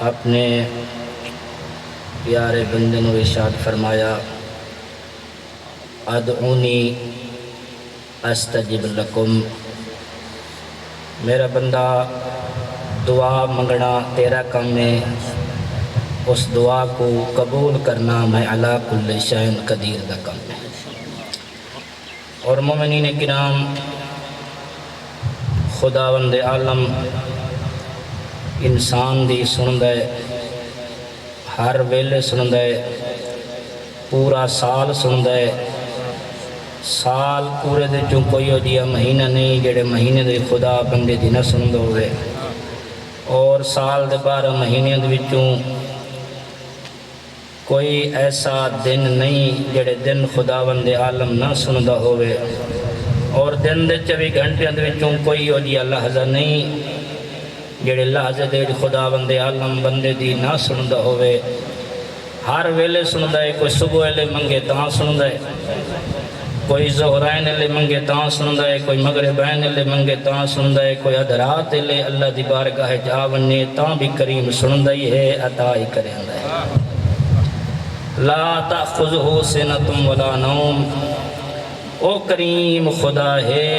اپنے پیارے بندے نو ارشاد فرمایا ادعونی استجب لکم، میرا بندہ دعا منگنا تیرا کام ہے، اس دعا کو قبول کرنا میں علی کل شیء قدیر دا کام ہے۔ اور مومنین کرام، خداوند عالم انسان دی سندا ہے، ہر ویلے سندا ہے، پورا سال سندا ہے۔ سال پورے دے چوں کوئی ہو جیا مہینہ نہیں جڑے مہینے دے خدا بندے دی نہ سندا ہوئے، اور سال دے 12 مہینے دے وچوں کوئی ایسا دن نہیں جڑے دن خداوند عالم نہ سندا ہوئے، اور دن دے 24 گھنٹے دے وچوں کوئی ہو جیا لحظہ نہیں جڑے لحظے دے خداوند عالم بندے دی نہ سندا ہوئے۔ ہر ویلے سندا ہے، کوئی صبح ویلے منگے تاں سندا ہے، کوئی ظہرین لے منگے تاں سندا ہے، کوئی مغربین لے منگے تاں سندا ہے، کوئی ادرات لے اللہ دی بارگاہ جا ونے تاں بھی کریم سندا ہی ہے، عطا ہی کریندا ہے۔ لا تأخذہ سنۃ ولا نوم، او کریم خدا ہے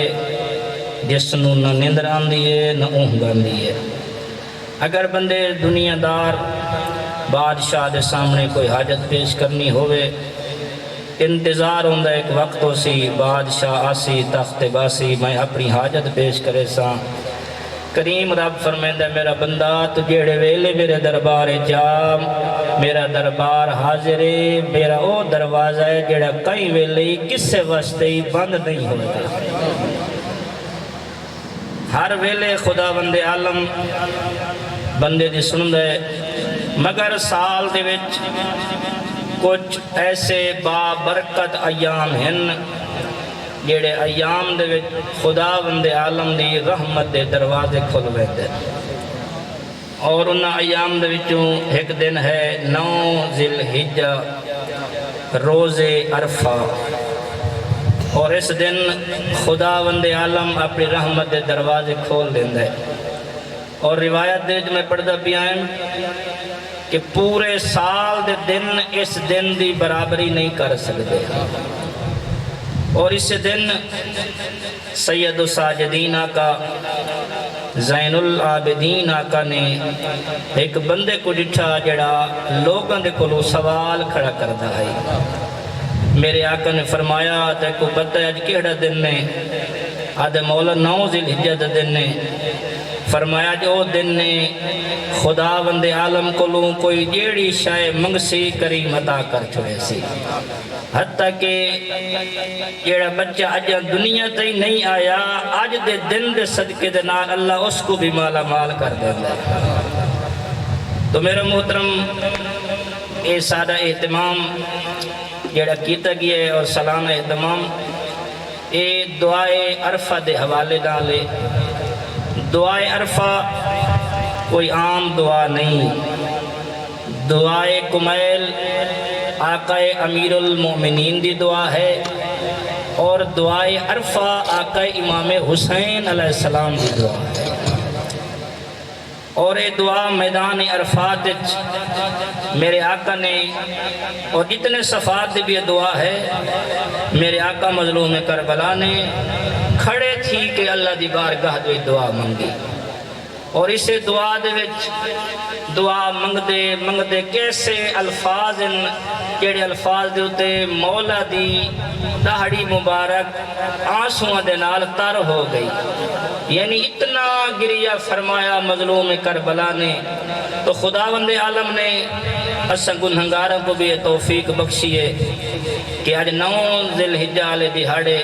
جس نو نہ نیندر آندی ہے نہ اونگ آندی ہے۔ اگر بندے دنیا دار بادشاہ دے سامنے کوئی حاجت پیش کرنی ہوئے، انتظار ہوندہ ایک وقت ہو سی بادشاہ آسی تخت باسی میں اپنی حاجت پیش کرے ساں، کریم رب فرمیندہ میرا بندہ تو جیڑے ویلے میرے دربار جا، میرا دربار حاضر ہے، میرا او دروازہ ہے جیڑا کئی ویلے کسے واسطے ہی بند نہیں ہوتا۔ ہر ویلے خدا بندے عالم بندے دی سندا ہے، مگر سال دے وچ کچھ ایسے بابرکت ایام ہیں جیڑے ایام دے وچ خدا بندے عالم دی رحمت دے دروازے کھل ویندے، اور انہاں ایام دے وچوں ایک دن ہے 9 ذی الحجہ روز عرفہ، اور اس دن خداوند عالم اپنی رحمت دے دروازے کھول دیندے، اور روایت دے جو میں پڑھدا پیا ہوں کہ پورے سال دے دن اس دن دی برابری نہیں کر سکتے، اور اس دن سید الساجدین آقا زین العابدین آقا نے ایک بندے کو ڈٹھا جڑا لوگوں دے کولوں سوال کھڑا کردا ہے۔ میرے آقا نے فرمایا تے کو پتہ ہے اج کیڑا دن نے؟ آدھے مولا 9 ذی الحجہ دا دن نے۔ فرمایا جو دن نے خداوند عالم کولوں کوئی جیڑی شے منگسی کریم عطا کر چھوڑے سی، حتیٰ کہ جیڑا بچہ اج دنیا تے نہیں آیا آج دے دن دے صدقے دے نال اللہ اس کو بھی مالا مال کر دیتا ہے۔ تو میرا محترم اے سادہ اہتمام جیڑا کیتا گیا ہے اور سلام اہتمام اے دعائے عرفہ دے حوالے ڈالے۔ دعائے عرفہ کوئی عام دعا نہیں، دعائے کمیل آقا امیر المومنین دی دعا ہے، اور دعائے عرفہ آقا امام حسین علیہ السلام دی دعا ہے، اور یہ دعا میدان عرفات میرے آقا نے، اور اتنے صفات بھی یہ دعا ہے میرے آقا مظلوم کربلا نے کھڑے تھی کہ اللہ دی بارگاہ دے دعا منگی، اور اسے دعا دے وچ دعا منگدے کیسے الفاظ ان جیڑے الفاظ دے ہوتے مولا دی دہڑی مبارک آنسوں دے نال تر ہو گئی، یعنی اتنا گریہ فرمایا مظلوم کربلا نے۔ تو خداوند عالم نے اساں گنہگاراں کو بھی یہ توفیق بخشی ہے کہ آج 9 ذی الحجہ والے دہاڑے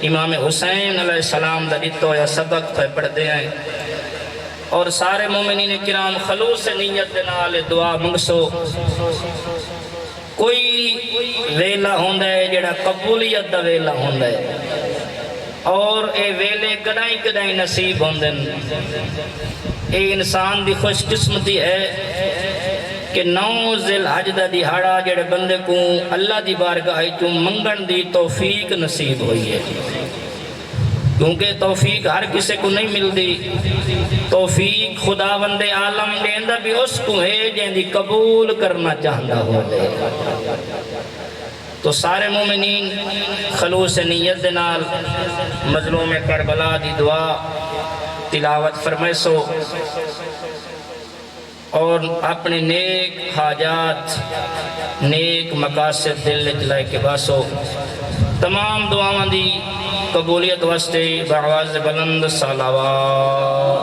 امام حسین علیہ السلام دا دتو یا سبق پہ پڑھتے ہیں، اور سارے مومنین کرام خلوص نیت دے نال دعا منگسو۔ کوئی ویلا ہوندا ہے جڑا قبولیت دا ویلا ہوندا ہے، اور اے ویلے کدائیں نصیب ہوندن۔ اے انسان دی خوش قسمتی ہے کہ 9 ذی الحجہ دا دہاڑا جڑے بندے کو اللہ دی بارگاہ چوں منگن دی توفیق نصیب ہوئی ہے۔ کیونکہ توفیق ہر کسی کو نہیں ملتی، توفیق خداوند عالم دیندہ بھی اس کو ہے جن دی قبول کرنا چاہتا ہو دے۔ تو سارے مومنین خلوص نیت دنال مظلوم کربلا دی دعا تلاوت فرمائے سو اور اپنے نیک حاجات نیک مقاصد دل جلائے کے باسو تمام دعاواں دی قبولیت واسطے بآواز بلند صلوات۔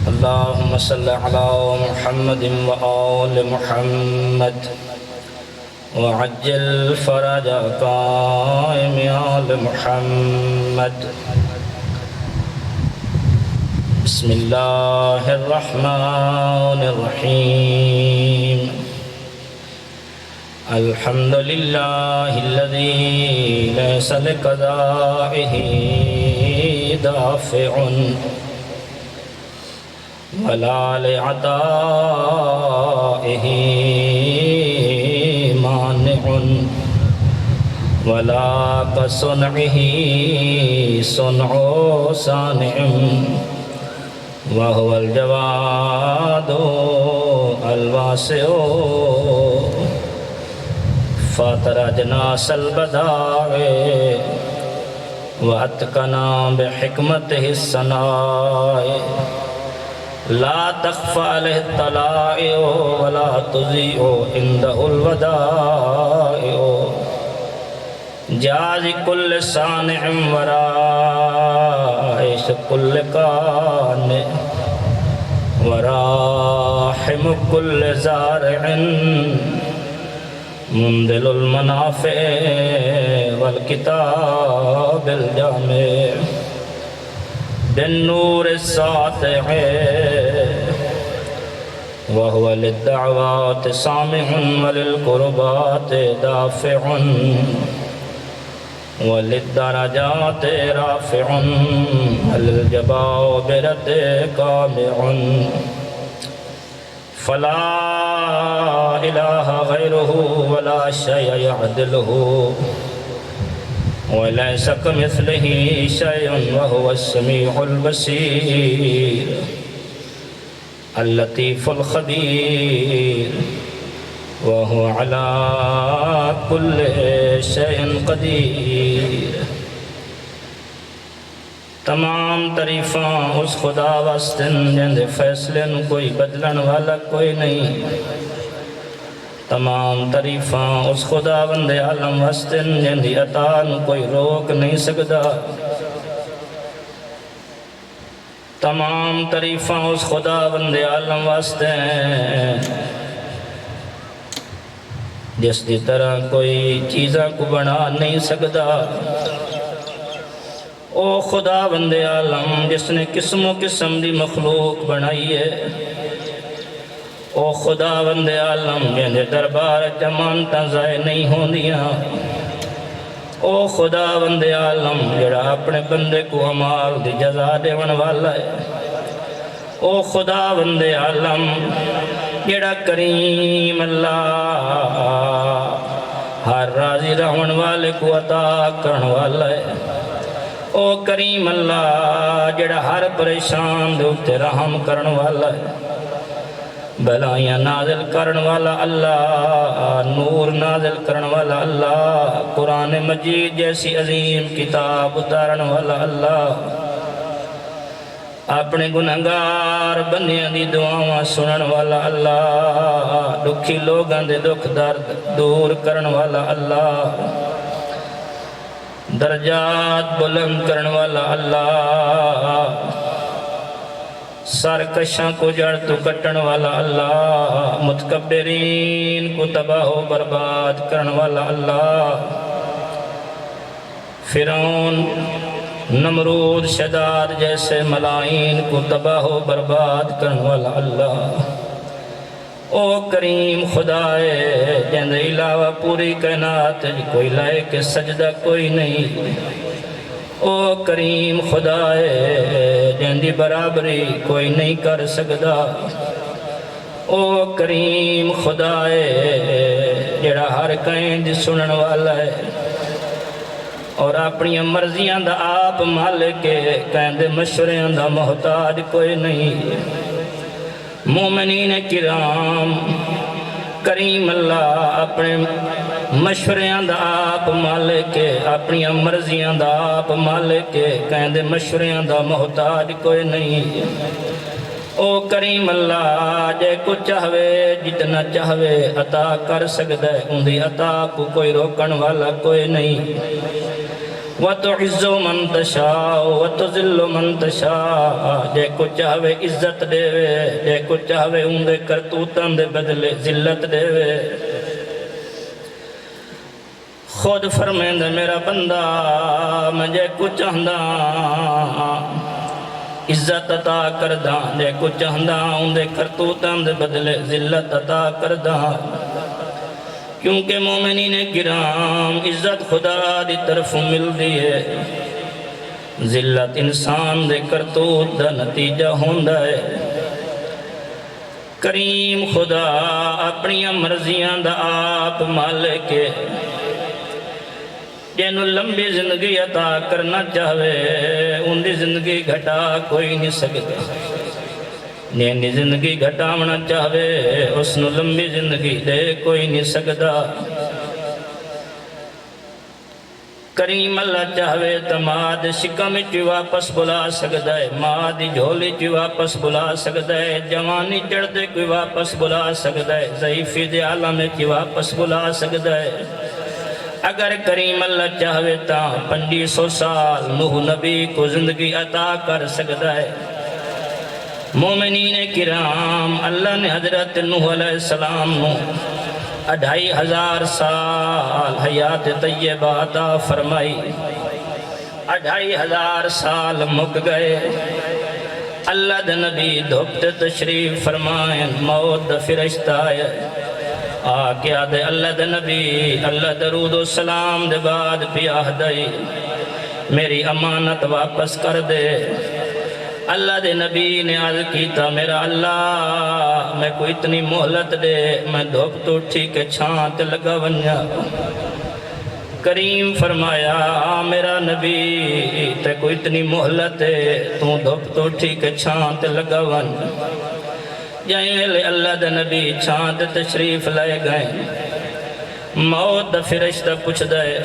اللہم صلی علی محمد وآل محمد وعجل فرج قائم آل محمد۔ بسم اللہ الرحمن الرحیم۔ الحمد للہ الذی لیس لقضائہ دافع ولا لعطائہ مانع ولا كصنعه صنع صانع وهو الجواد الواسع فاطر اجناس البدائع واتقنا بحکمته الصنائع لا تخفى عليه الطلائع ولا تضيع عنده الودائع جاز كل صانع ورائش كل قانع وراحم كل زارع منزل المنافع والكتاب الجامع بالنور الساطع وهو للدعوات سامع وللقربات دافع وللدرجات رافع وللجبابرة قامع فلا إله غيره ولا شيء يعدله وَلَيْسَ كَمِثْلِهِ شَيْءٌ وَهُوَ السَّمِيعُ الْبَصِيرُ اللطيف الخبير وهو على كل شيء قدير۔ تمام تعریفاں اس خدا واسطن جن دے فیصلے نو کوئی بدلن والا کوئی نہیں، تمام تعریفاں اس خدا بند عالم واسطن جن دی عطا نو کوئی روک نہیں سکدا، تمام تعریفاں اس خدا بند عالم واسطن جس دی طرح کوئی چیزاں کو بنا نہیں سکدا، او خدا بند عالم جس نے قسم و قسم دی مخلوق بنائی ہے، او خدا بند عالم جن دربار جمانتاں ضائع نہیں ہوندیاں، او خدا بند عالم جڑا اپنے بندے کو عمال دی جزا دیون والا ہے، او خدا بند عالم جڑا کریم اللہ ہر راضی رہن والے کو عطا کرن والا ہے، او کریم اللہ جڑا ہر پریشان دے اتے رحم کرن والا ہے، بلائیاں نازل کرن والا اللہ، نور نازل کرن والا اللہ، قرآن مجید جیسی عظیم کتاب اتارن والا اللہ، اپنے گنہگار بندیاں دی دعاواں سنن والا اللہ، دکھی لوگاں دے دکھ درد دور کرن والا اللہ، درجات بلند کرن والا اللہ، سرکشاں کو جڑ تو کٹن والا اللہ، متکبرین کو تباہ و برباد کرن والا اللہ، فرعون نمرود شداد جیسے ملائین کو تباہ و برباد کرن والا اللہ، او کریم خدائے جن علاوہ پوری کائنات کوئی لائق سجدہ کوئی نہیں، او کریم خدائے جن دی برابری کوئی نہیں کر سکدا، او کریم خدا ہے جڑا ہر کہیں دی سنن والا ہے اور اپنی مرضیاں دا آپ مالک ہے کہیں دے مشوریاں دا محتاج کوئی نہیں مومنین کرام کریم اللہ اپنے مشوریاں دا آپ مالک ہے اپنی مرضیاں دا آپ مالک ہے کہیں دے مشوریاں دا محتاج کوئی نہیں او کریم اللہ جے کو چاہوے جتنا چاہوے عطا کر سکتا ہے ان دی عطا کو کوئی روکن والا کوئی نہیں وَتُعِزُّ مَن تَشَاءُ وَتُذِلُّ مَن تَشَاءُ جے کو چاہوے عزت دے وے جے کو چاہوے ان دے کرتوتاں دے بدلے ذلت دے وے خود فرمیندے میرا بندہ میں جے کو چاہندہ عزت عطا کردہ جے کو چاہندہ ان دے کرتوتاں دے بدلے ذلت عطا کردہ کیونکہ مومنین کرام عزت خدا دی طرف مل دی ہے ذلت انسان دے کرتوت دا نتیجہ ہوندہ ہے کریم خدا اپنی مرضیاں دا آپ مالک ہے جنہوں لمبی زندگی عطا کرنا چاہوے ان دی زندگی گھٹا کوئی نہیں سکتا جنہی زندگی گھٹاونا چاہوے اس نو لمبی زندگی دے کوئی نہیں سکتا کریم اللہ چاہوے تو ماں دے شکم چی واپس بلا سکتا ہے ماں دی جھولی چی واپس بلا سکتا ہے جوانی چڑھ دے کوئی واپس بلا سکتا ہے ضعیفی دے عالم چی واپس بلا سکتا ہے اگر کریم اللہ چاہوے تا 2500 سال نوح نبی کو زندگی عطا کر سکتا ہے مومنین کرام اللہ نے حضرت نوح علیہ السلام نو 2500 سال حیات طیبہ عطا فرمائی 2500 سال مک گئے اللہ دے نبی دھوپتے تشریف فرمائیں موت دا فرشتہ آئے آکیا دے اللہ دے نبی اللہ درود و سلام دے بعد پیاہ دائی میری امانت واپس کر دے اللہ دے نبی نے عرض کیتا میرا اللہ میں کو اتنی محلت دے میں دھوپ تو ٹھیک چھانت لگا ونیا کریم فرمایا میرا نبی تے کو اتنی محلت ہے تو دھوپ تو ٹھیک چھانت لگا ونیا جائیں لے اللہ دے نبی چھانت تشریف لائے گئے موت دا فرشتہ پوچھ دے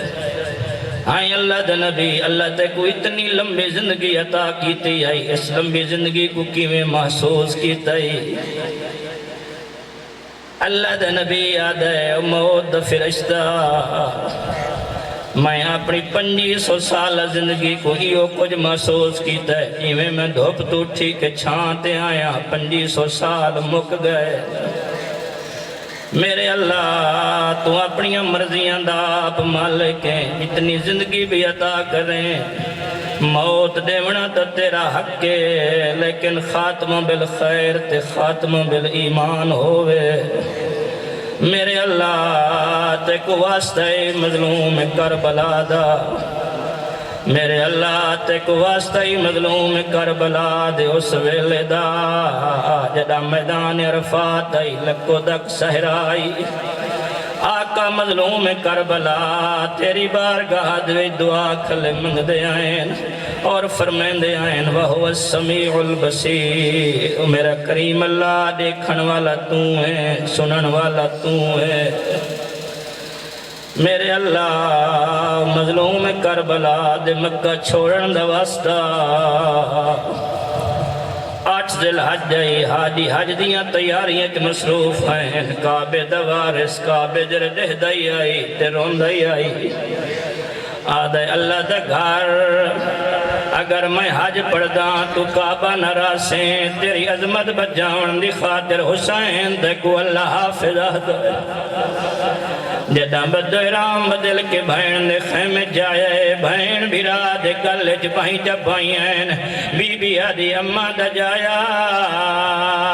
آئیں اللہ دے نبی اللہ تے کو اتنی لمبی زندگی عطا کیتی آئی اس لمبی زندگی کو کیویں محسوس کیتا ہی اللہ دے نبی آدھے موت دا فرشتہ میں اپنی 2500 سال زندگی کو ہیو کچھ محسوس کیتا ہے ایویں میں دھوپ تو ٹھیک چھانتے آیا 2500 سال مک گئے میرے اللہ تو اپنی مرضیاں دا آپ مالک ہیں اتنی زندگی بھی عطا کریں موت دیونا تو تیرا حق ہے لیکن خاتمہ بالخیر تے خاتمہ بالایمان ہوئے میرے اللہ تے کو واسطہ مظلوم کربلا دا میرے اللہ تے کو واسطہ مظلوم کربلا دے اس ویلے دا جدا میدان عرفات آئی لکو دک صحرائی آقا مظلوم کربلا تیری بارگاہ دے دعا کھلے منگ دے آئین اور فرمین دے آئین وہو السمیع البصیر میرا کریم اللہ دیکھن والا تو ہے سنن والا تو ہے میرے اللہ مظلوم کربلا دے مکہ چھوڑن دا واسطہ 8 ذل حج آئی حاجی حج دیاں تیاریاں کے مصروف ہیں کعبے دوارس کعبے در دہدائی آئی تے روندائی آئی آدھے اللہ دا گھر اگر میں حج پڑھدا تو کعبہ نہ راسیں تیری عظمت بجاون دی خاطر حسین دے کو اللہ حافظ آدھے جدہ بدو رام بدل کے بھین دے خیمے جائے بھین بھیرا دے گلج پہی جبائین بی بی آدھی اممہ دا جایا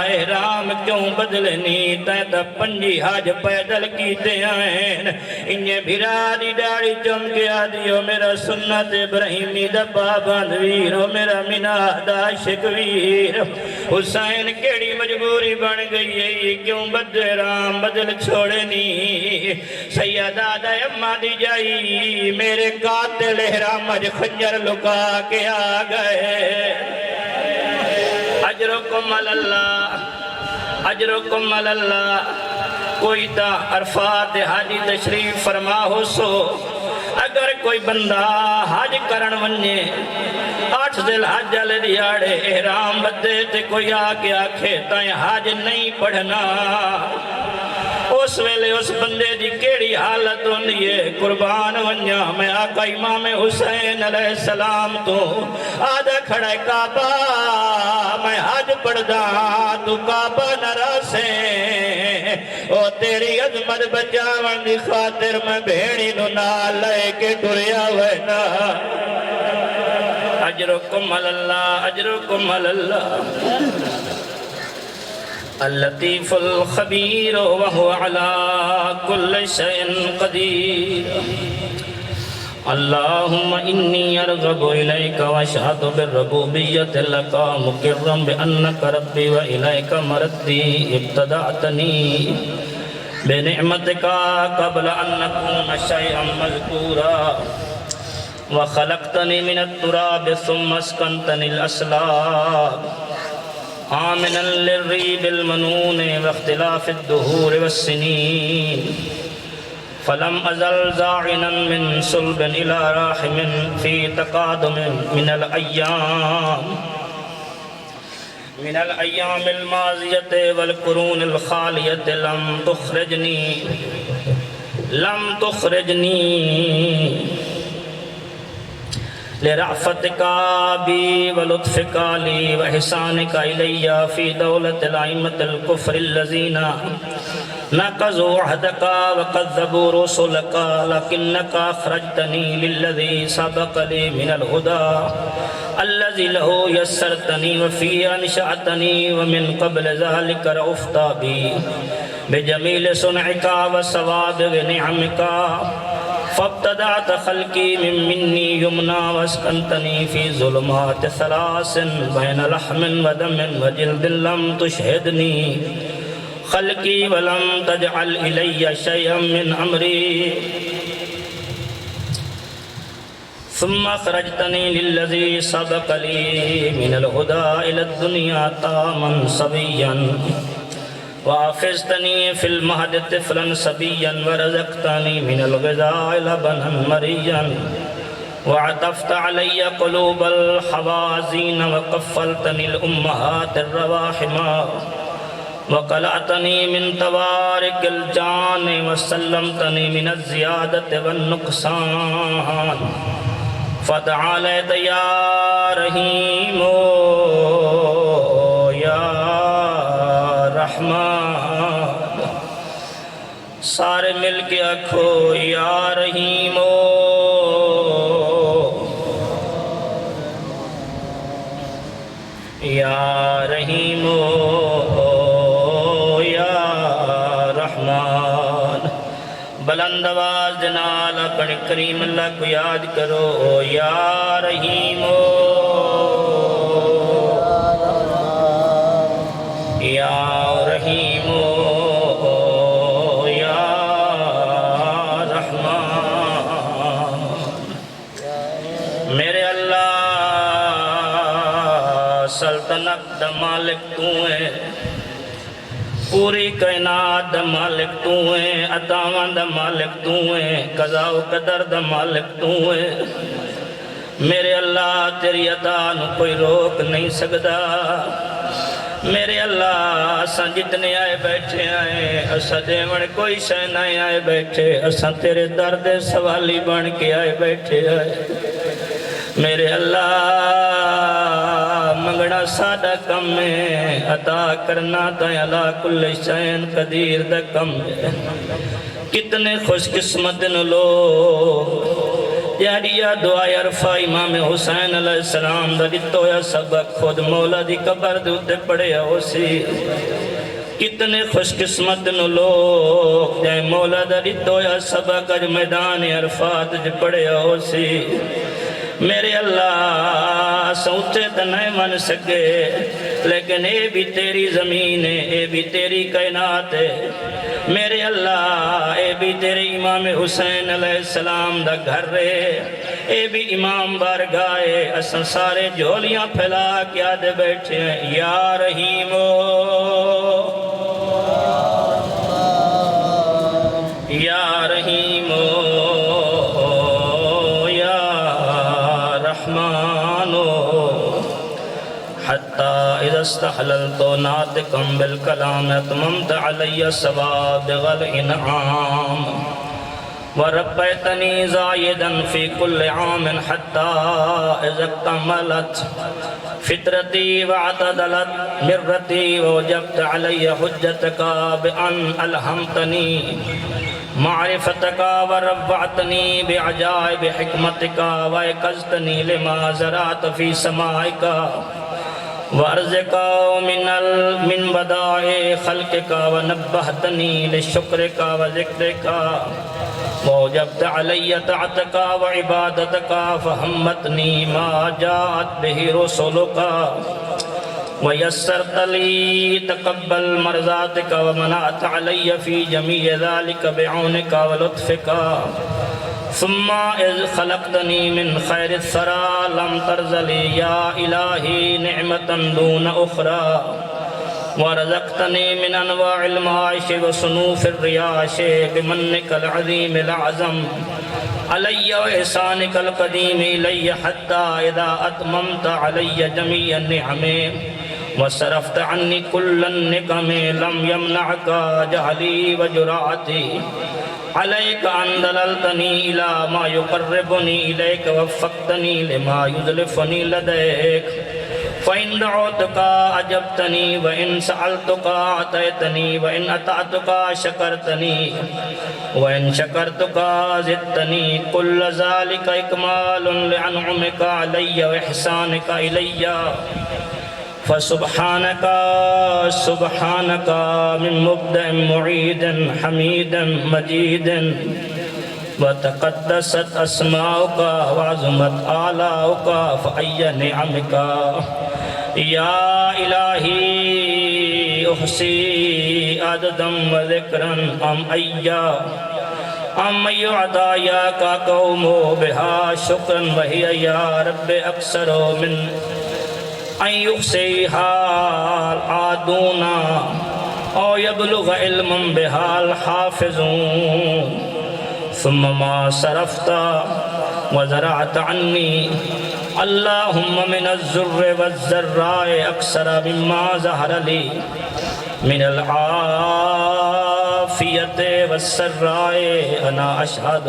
احرام کیوں بدلنی تیتا پنجی حاج پیدل کیتے آئین انہیں بھیرا دی ڈاڑی چمکے آدھیو میرا سنت ابراہیمی دا پابند ویرو میرا مناد عاشق ویر حسین کیڑی مجبوری بن گئی ہے کیوں بدو رام بدل چھوڑنی سیدہ دا اممہ دی جائی میرے قاتل احرام اج خنجر لکا کے آگئے اجرکم اللہ اجرکم اللہ کوئی تا عرفات حاجی تشریف فرما ہو سو اگر کوئی بندہ حج کرن ونجے 8 ذل حج علی دیاڑے احرام بدے تے کوئی آکے آکھے تائیں حج نہیں پڑھنا اس ویلے اس بندے دی کیڑی حالت ہوندی ہے قربان ونجا میں آقا امام حسین علیہ السلام تو آدھا کھڑا کعبہ میں حج پڑھدا تو کعبہ نہ راسے او تیری عظمت بچاون دی خاطر میں بھیڑی نو نال لے کے ٹریا وینا اجرکم اللہ اجرکم اللہ اللطیف الخبیر وهو على كل شيء قدیر اللهم إني أرغب إليك وأشهد بالربوبية لك مقرا بأنك ربي وإليك مردي ابتدعتني بنعمتك قبل أن نكون شيئا مذكورا وخلقتني من التراب ثم اسكنتني الأسلاب آمنا للريب المنون واختلاف الدهور والسنين فلم أزل زاعنا من صلب إلى راحم في تقادم من الأيام الماضية والقرون الخالية لم تخرجني لرعفتك بي ولطفك لي وإحسانك إلي في دولة الأئمة الكفر الذين نقضوا عهدك وكذبوا رسلك لكنك أخرجتني للذي سبق لي من الهدى الذي له يسرتني وفيه أنشأتني ومن قبل ذلك رأفت بي بجميل صنعك وسوابغ نعمك فابتدعت خلقي مني يمنى واسكنتني في ظلمات ثلاث بين لحم ودم وجلد لم تشهدني خلقي ولم تجعل إلي شيئا من أمري ثم أخرجتني للذي سبق لي من الهدى إلى الدنيا تاما صبيا وحفظتني في المهد طفلا صبيا ورزقتني من الغذاء لبنا مريا وعطفت علي قلوب الحوازين وقفلتني الأمهات الرواحما وقلعتني من توارق الجان وسلمتني من الزيادة والنقصان فتعاليت يا رحيم يا رحمان سارے مل کے آکھو یا رحیم یا رحیم یا رحمان بلند آواز جنال اپنے کریم اللہ کو یاد کرو یا رحیم یا رحیم یا رحمان میرے اللہ سلطنت دا مالک تو ہے پوری کائنات دا مالک تو ہے عطاواں دا مالک تو ہے قضاء و قدر دا مالک تو ہے میرے اللہ تیری عطا نو کوئی روک نہیں سکتا میرے اللہ اساں جتنے آئے بیٹھے آئے اساں دیوڑ کوئی شے نہیں آئے بیٹھے اساں تیرے درد سوالی بن کے آئے بیٹھے آئے میرے اللہ منگڑا سادہ کم ہے عطا کرنا تا علا کل شین قدیر دا کم ہے کتنے خوش قسمت لوگ جہریہ دعا عرفہ امام حسین علیہ السلام دا دتو یا سبق خود مولا دی قبر دوتے پڑے ہو سی کتنے خوش قسمت لوگ جائے مولا دا دتو یا سبق اج میدان عرفات جی پڑے ہو سی میرے اللہ سوچے تو نہیں من سکے لیکن اے بھی تیری زمین ہے اے بھی تیری کائنات ہے میرے اللہ اے بھی تیرے امام حسین علیہ السلام دا گھر رہے اے بھی امام بارگاہ ہے اساں سارے جھولیاں پھیلا کے آدھے بیٹھے ہیں یا رحیمو یا رحیمو حتى إذا استحللت ناطقا بالكلام أتممت علي سوابغ الإنعام وربيتني زايدا في كل عام حتى إذا اكتملت فطرتي واعتدلت مرتي ووجبت علي حجتك بأن ألهمتني معرفتك ورفعتني بعجائب حكمتك وأيقظتني لما زرعت في سمائك وارزق من بدائع خلقك ونبهتني لشكرك وذكرك ووجبت علي طاعتك وعبادتك فهمتني ما جاءت به رسلك ويسرت لي تقبل مرضاتك ومنعت علي في جميع ذلك بعونك ولطفك ثم إذ خلقتني من خير الثرى لم ترز لي يا إلهي نعمة دون أخرى ورزقتني من أنواع المعاش وصنوف الرياش بمنك العظيم الأعظم علي وإحسانك القديم إلي حتى إذا أتممت علي جميع النعم وصرفت عني كل النقم لم يمنعك جهلي وجرأتي عليك أن دللتني إلى ما يقربني إليك ووفقتني لما يزلفني لديك فإن دعوتك أجبتني وإن سألتك أعطيتني وإن أطعتك شكرتني وإن شكرتك زدتني كل ذلك إكمال لأنعمك علي وإحسانك إلي فسبحانك سبحانك من مبدأ معيد حميد مجيد وتقدست أسماؤك وعظمت آلاؤك فأي نعمك يا إلهي أحصي عددا وذكرا أم أي عطاياك قوم بها شكرا وهي يا رب أكثر من أن يحصيها العادون أو يبلغ علما بها الحافظون ثم ما صرفت وزرعت عني اللهم من الزر والزراء أكثر مما ظهر لي من العافية والسراء أنا أشهد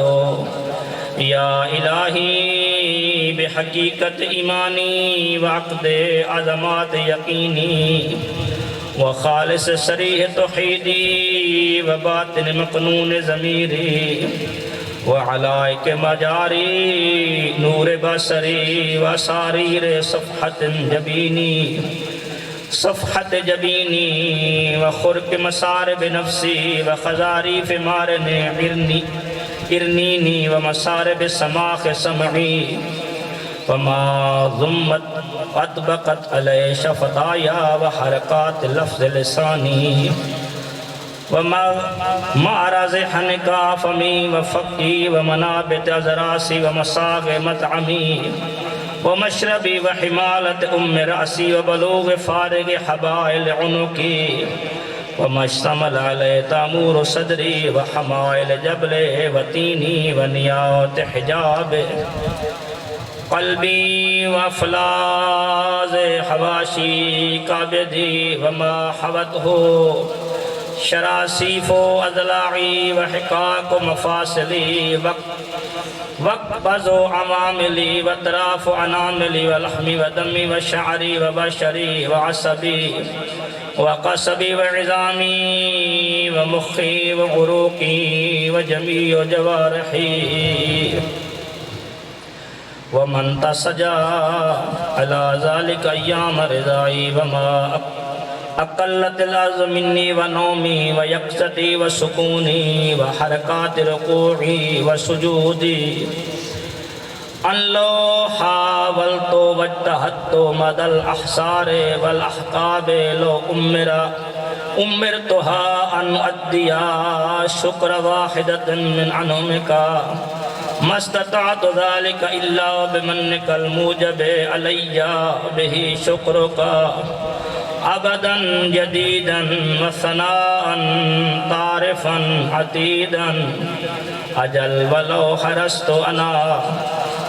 يا إلهي بحقيقة إيماني وعقد عظمات يقيني وخالص صريح توحيدي وباطن مقنون ضميري وعلائك مجاري نور بصري وسارير صفحة جبيني وخرق مسارب نفسي وخزاريف مارن إرنيني ومسارب سماخ سمعي وما ضمت أطبقت علي شفتايا وحركات لفظ لساني وما معرض حنكا فمي وفقي ومنابت أزراسي ومساغ مطعمي ومشربي وحمالة أم رأسي وبلوغ فارغ حبائل عنقي وما اشتمل عليه تامور صدري وحمائل جبل وتيني ونيات حجاب قلبي وافلاز حواشي كبدي وما حوته شراسيف أضلاعي وحقاق مفاصلي وَقْبَضُ عَوَامِلِي وَأَطْرَافُ أَنَامِلِي وَلَحْمِي وَدَمِي وَشَعْرِي وَبَشَرِي وَعَصَبِي وَقَصَبِي وَعِظَامِي وَمُخِّي وَعُرُوقِي وَجَمِيعُ جَوَارِحِي وَمَنْ تَسَجَى عَلَى ذَلِكَ أَيَّامَ رِضَائِي وَمَا أقلت الأرض مني ونومي ويقظتي وسكوني وحركات ركوعي وسجودي أن لو حاولت واجتهدت مدى الأحصار والأحقاب لو أمرتها أن أؤدي شكر واحدة من أنعمك ما استطعت ذلك إلا بمنك الموجب علي به شكرك أبدا جديدا وثناء طارفا عتيدا أجل ولو حرست أنا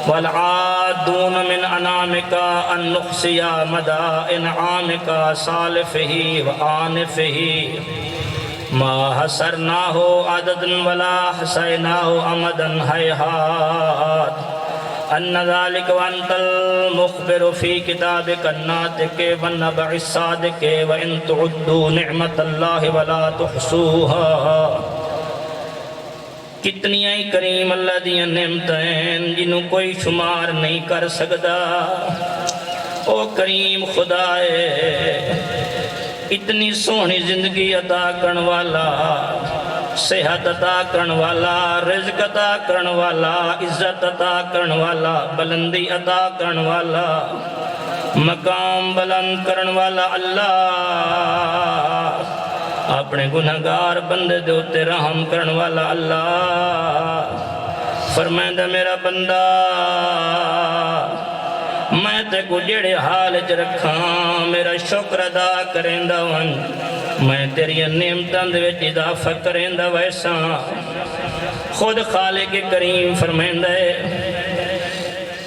والعادون من أنامك أن نحصي مدى إنعامك صالفه وآنفه ما حصرناه عددا ولا حصيناه أمدا هيهات أن ذلك وأنت المخبر في كتابك الناطق والنبع الصادق وإن تعدوا نعمة الله ولا تحصوها کتنی کریم اللہ دی نعمتیں جنہوں کوئی شمار نہیں کر سکتا او کریم خدا ہے اتنی سونی زندگی عطا کرن والا صحت عطا کرن والا رزق عطا کرن والا عزت عطا کرن والا بلندی عطا کرن والا مقام بلند کرن والا اللہ اپنے گنہگار بندے دے اتے رحم کرن والا اللہ فرمائندہ میرا بندہ میں تے کو جڑے حال چ رکھاں میرا شکر ادا کریندا ون میں تیری نعمتاں دے وچ اضافہ کریندا ویسا خود خالق کریم فرمائندا ہے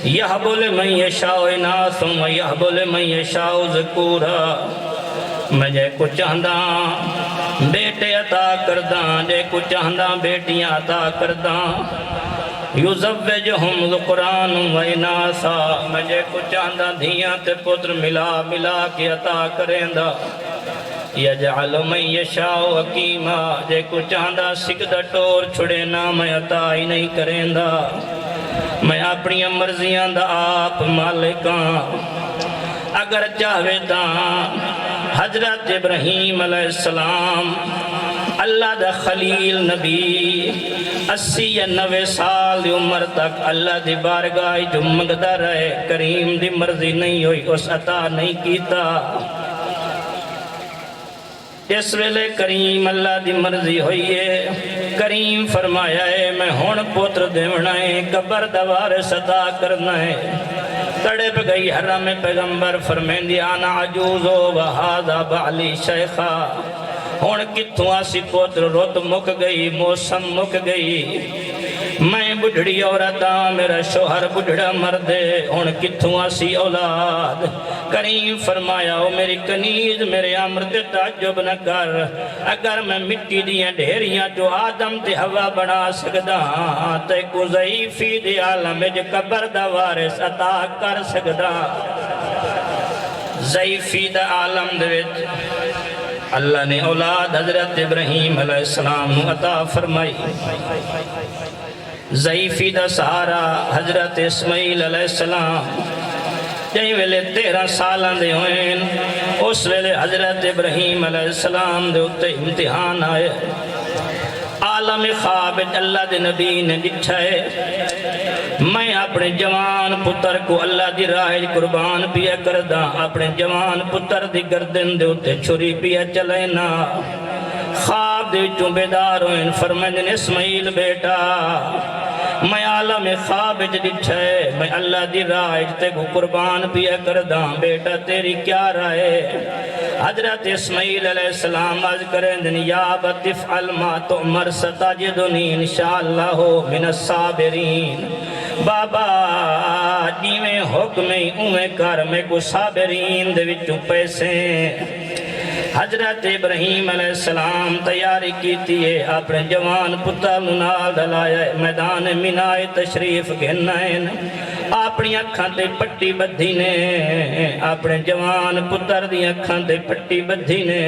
یہب لمن یشاء اناثا و یہب لمن یشاء ذکورا میں جے کو چاہندا بیٹے عطا کرداں جے کو چاہندا بیٹیاں عطا کرداں یزوجہم ذکران و اناثا میں جے کو چاہندا دھیاں تے پتر ملا ملا کے عطا کریندا یجعل من یشاء حکیما جے کو چاہندا سکدا ٹور چھڑے نا میں عطا ہی نہیں کریندا میں اپنی مرضیاں دا آپ مالکاں اگر چاہوے تاں حضرت ابراہیم علیہ السلام اللہ دا خلیل نبی 80 یا 90 سال دی عمر تک اللہ دی بارگاہ جو منگدا رہے کریم دی مرضی نہیں ہوئی اس عطا نہیں کیتا اس ویلے کریم اللہ دی مرضی ہوئی ہے کریم فرمایا ہے میں ہون پوتر دیونا ہے قبر دوار عطا کرنا ہے تڑپ گئی حرم پیغمبر فرمیندی آنا عجوزو وہذا بعلی شیخا ہون کتھوں آسی پوتر روت مک گئی موسم مک گئی میں بڑھڑی عورتاں میرا شوہر بڑھڑا مردے ہون کتھوں آسی اولاد کریم فرمایا او میری کنیز میرے عمر تے تعجب نہ کر اگر میں مٹی دیاں ڈھیریاں جو آدم تے ہوا بنا سکدا تے کو ضعیفی دی عالم جو قبر دا وارث عطا کر سکدا ضعیفی دا عالم دے وچ اللہ نے اولاد حضرت ابراہیم علیہ السلام عطا فرمائی ضعیفی دا سہارا حضرت اسماعیل علیہ السلام جہیں ویلے 13 سالاں دے ہوئیں اس ویلے حضرت ابراہیم علیہ السلام دے اتے امتحان آئے عالم خواب اللہ دے نبی نے دکھائے میں اپنے جوان پتر کو اللہ دی راہ قربان پیا کردہ اپنے جوان پتر دی گردن دے اتے چھری پیا چلینا خواب دے چوں بیدار ہوئیں فرمائن اسماعیل بیٹا میں عالم خواب جدھے میں اللہ دی راہ تے کو قربان پیا کردہ بیٹا تیری کیا رائے حضرت اسماعیل علیہ السلام آج کریں دن یا بتفعل ما تؤمر ستجدنی انشاءاللہ من الصابرین بابا جیویں حکمیں اویں کر میں کو صابرین دے وچوں پیسے حضرت ابراہیم علیہ السلام تیاری کیتی ہے اپنے جوان پتر نال دلایا میدان منائے تشریف گھنائیں اپنی اکھاں تے پٹی بدھی نے اپنے جوان پتر دی اکھاں تے پٹی بدھی نے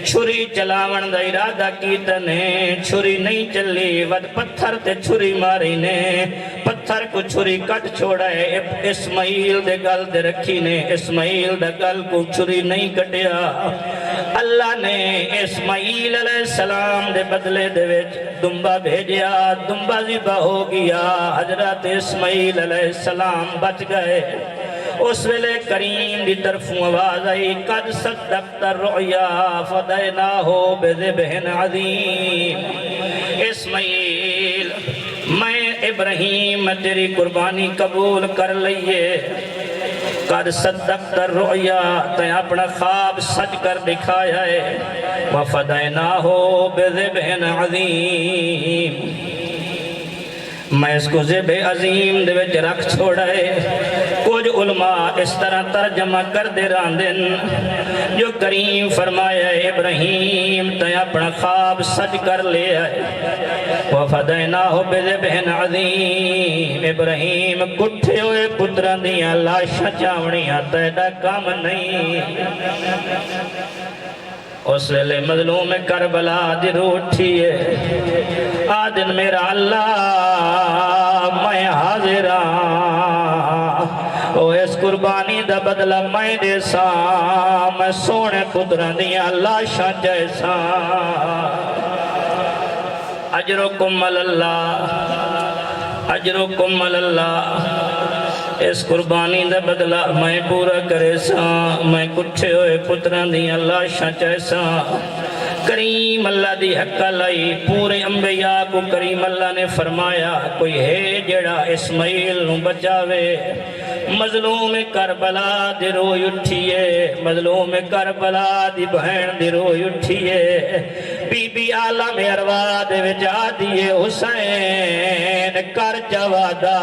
چھری چلاون دا ارادہ کیتا نے چھری نہیں چلی ود پتھر تے چھری ماری نے پتھر کو چھری کٹ چھوڑا ہے اسماعیل دے گل دے رکھی نے اسماعیل دے گل کو چھری نہیں کٹیا اللہ نے اسماعیل علیہ السلام دے بدلے دے وچ دمبا بھیجیا دمبا ذبح ہو گیا حضرت اسماعیل علیہ السلام بچ گئے اس ویلے کریم دی طرفوں آواز آئی قد صدقت الرؤیا فدیناہو بذبح عظیم اسماعیل میں ابراہیم تیری قربانی قبول کر لئیے قد صدقت الرؤیا تے اپنا خواب سچ کر دکھایا ہے وفدیناہو بذبح عظیم میں اس کو ذبح عظیم دے وچ رکھ چھوڑا ہے کچھ علماء اس طرح ترجمہ کر دے راندن جو کریم فرمایا ہے ابراہیم تے اپنا خواب سچ کر لیا ہے وفدیناہو بذبح عظیم ابراہیم کٹھے ہوئے پتران دیاں لاشاں چاونیاں تیڑا کام نہیں اس ویلے مظلوم کربلا دی روٹھیے آدن میرا اللہ میں حاضران او اس قربانی دا بدلہ میں دے ساں میں سونے پتران دیاں لاشاں جیسا اجرکم اللہ اجرکم اللہ اس قربانی دا بدلہ میں پورا کرے ساں میں کٹھے ہوئے پتران دیاں لاشاں چیسا کریم اللہ دی حق لائی پورے انبیاء کو کریم اللہ نے فرمایا کوئی ہے جڑا اسماعیل نو بچاوے مظلوم کربلا دی روئی اٹھیے مظلوم کربلا دی بہن دی روئی اٹھیے بی بی عالم ارواح دے وچا دیے حسین کر جوادا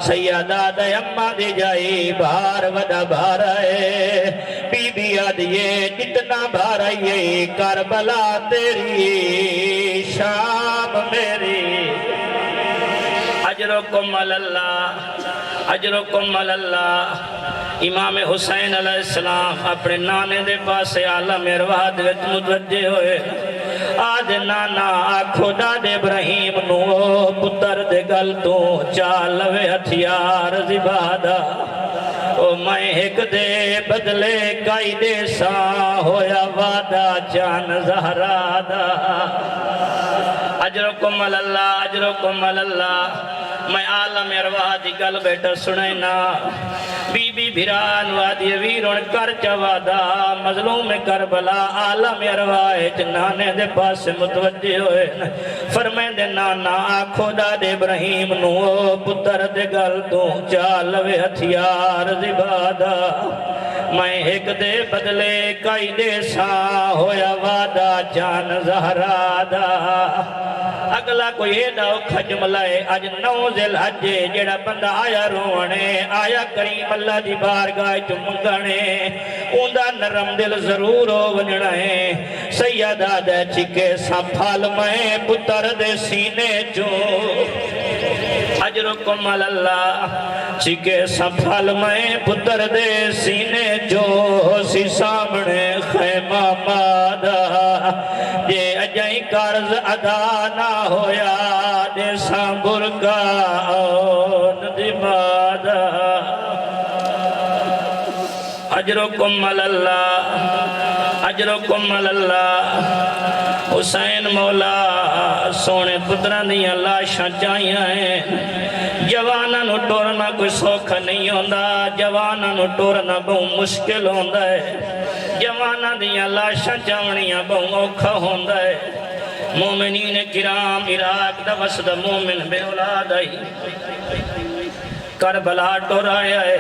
سیدہ دے اممہ دی جائی بھار ودا بھار آئے بی بی آدھیے جتنا بھار آئیے کربلا تیری شام میری اجرکم اللہ اجرکم اللہ امام حسین علیہ السلام اپنے نانے دے پاس عالم ارواح دے متوجہ ہوئے آدھے نانا آکھو داد ابراہیم نو پتر دے گل تو چالوے ہتھیار زبادہ او میں ایک دے بدلے کائی دے ساں ہویا وعدہ چان زہرادہ اجرکم اللہ اجرکم اللہ میں عالم ارواح دی گل بیٹا سنینا بی بی بھیران وادی ویرون کر چوادا مظلوم کربلا عالم ارواح جنانے دے پاس متوجہ ہوئے فرمائیں دے نانا آنکھو داد ابراہیم نو پتر دے گل تو چالوے ہتھیار زبادہ میں ایک دے بدلے کائی دے ساں ہویا وعدہ جان زہرادہ اگلا کوئی ایڈاؤ کھجم لائے اج نو ذی الحج جڑا بندہ آیا رونے آیا کریم اللہ دی بارگاہ چ منگنے اوندا نرم دل ضرور ہو ونجنا ہے سیدہ دے چکے سنبھال میں پتر دے سینے چو اجرکم اللہ چکے سنبھال میں پتر دے سینے جو سی سامنے خیمہ مادہ جے اجائی قرض ادا نہ ہویا دے سامبر کا آن دی مادہ اجرکم اللہ اجرکم اللہ حسین مولا سونے پتران دیا لاشاں چاہیاں ہیں جواناں نو ٹورنا کوئی سوکھا نہیں ہوندہ جواناں نو ٹورنا بہت مشکل ہوندہ ہے جواناں دیا لاشاں چاونیاں بہت اوکھا ہوندہ ہے مومنین کرام عراق دا وسد مومن بے اولاد آئی کربلا ٹور آیا ہے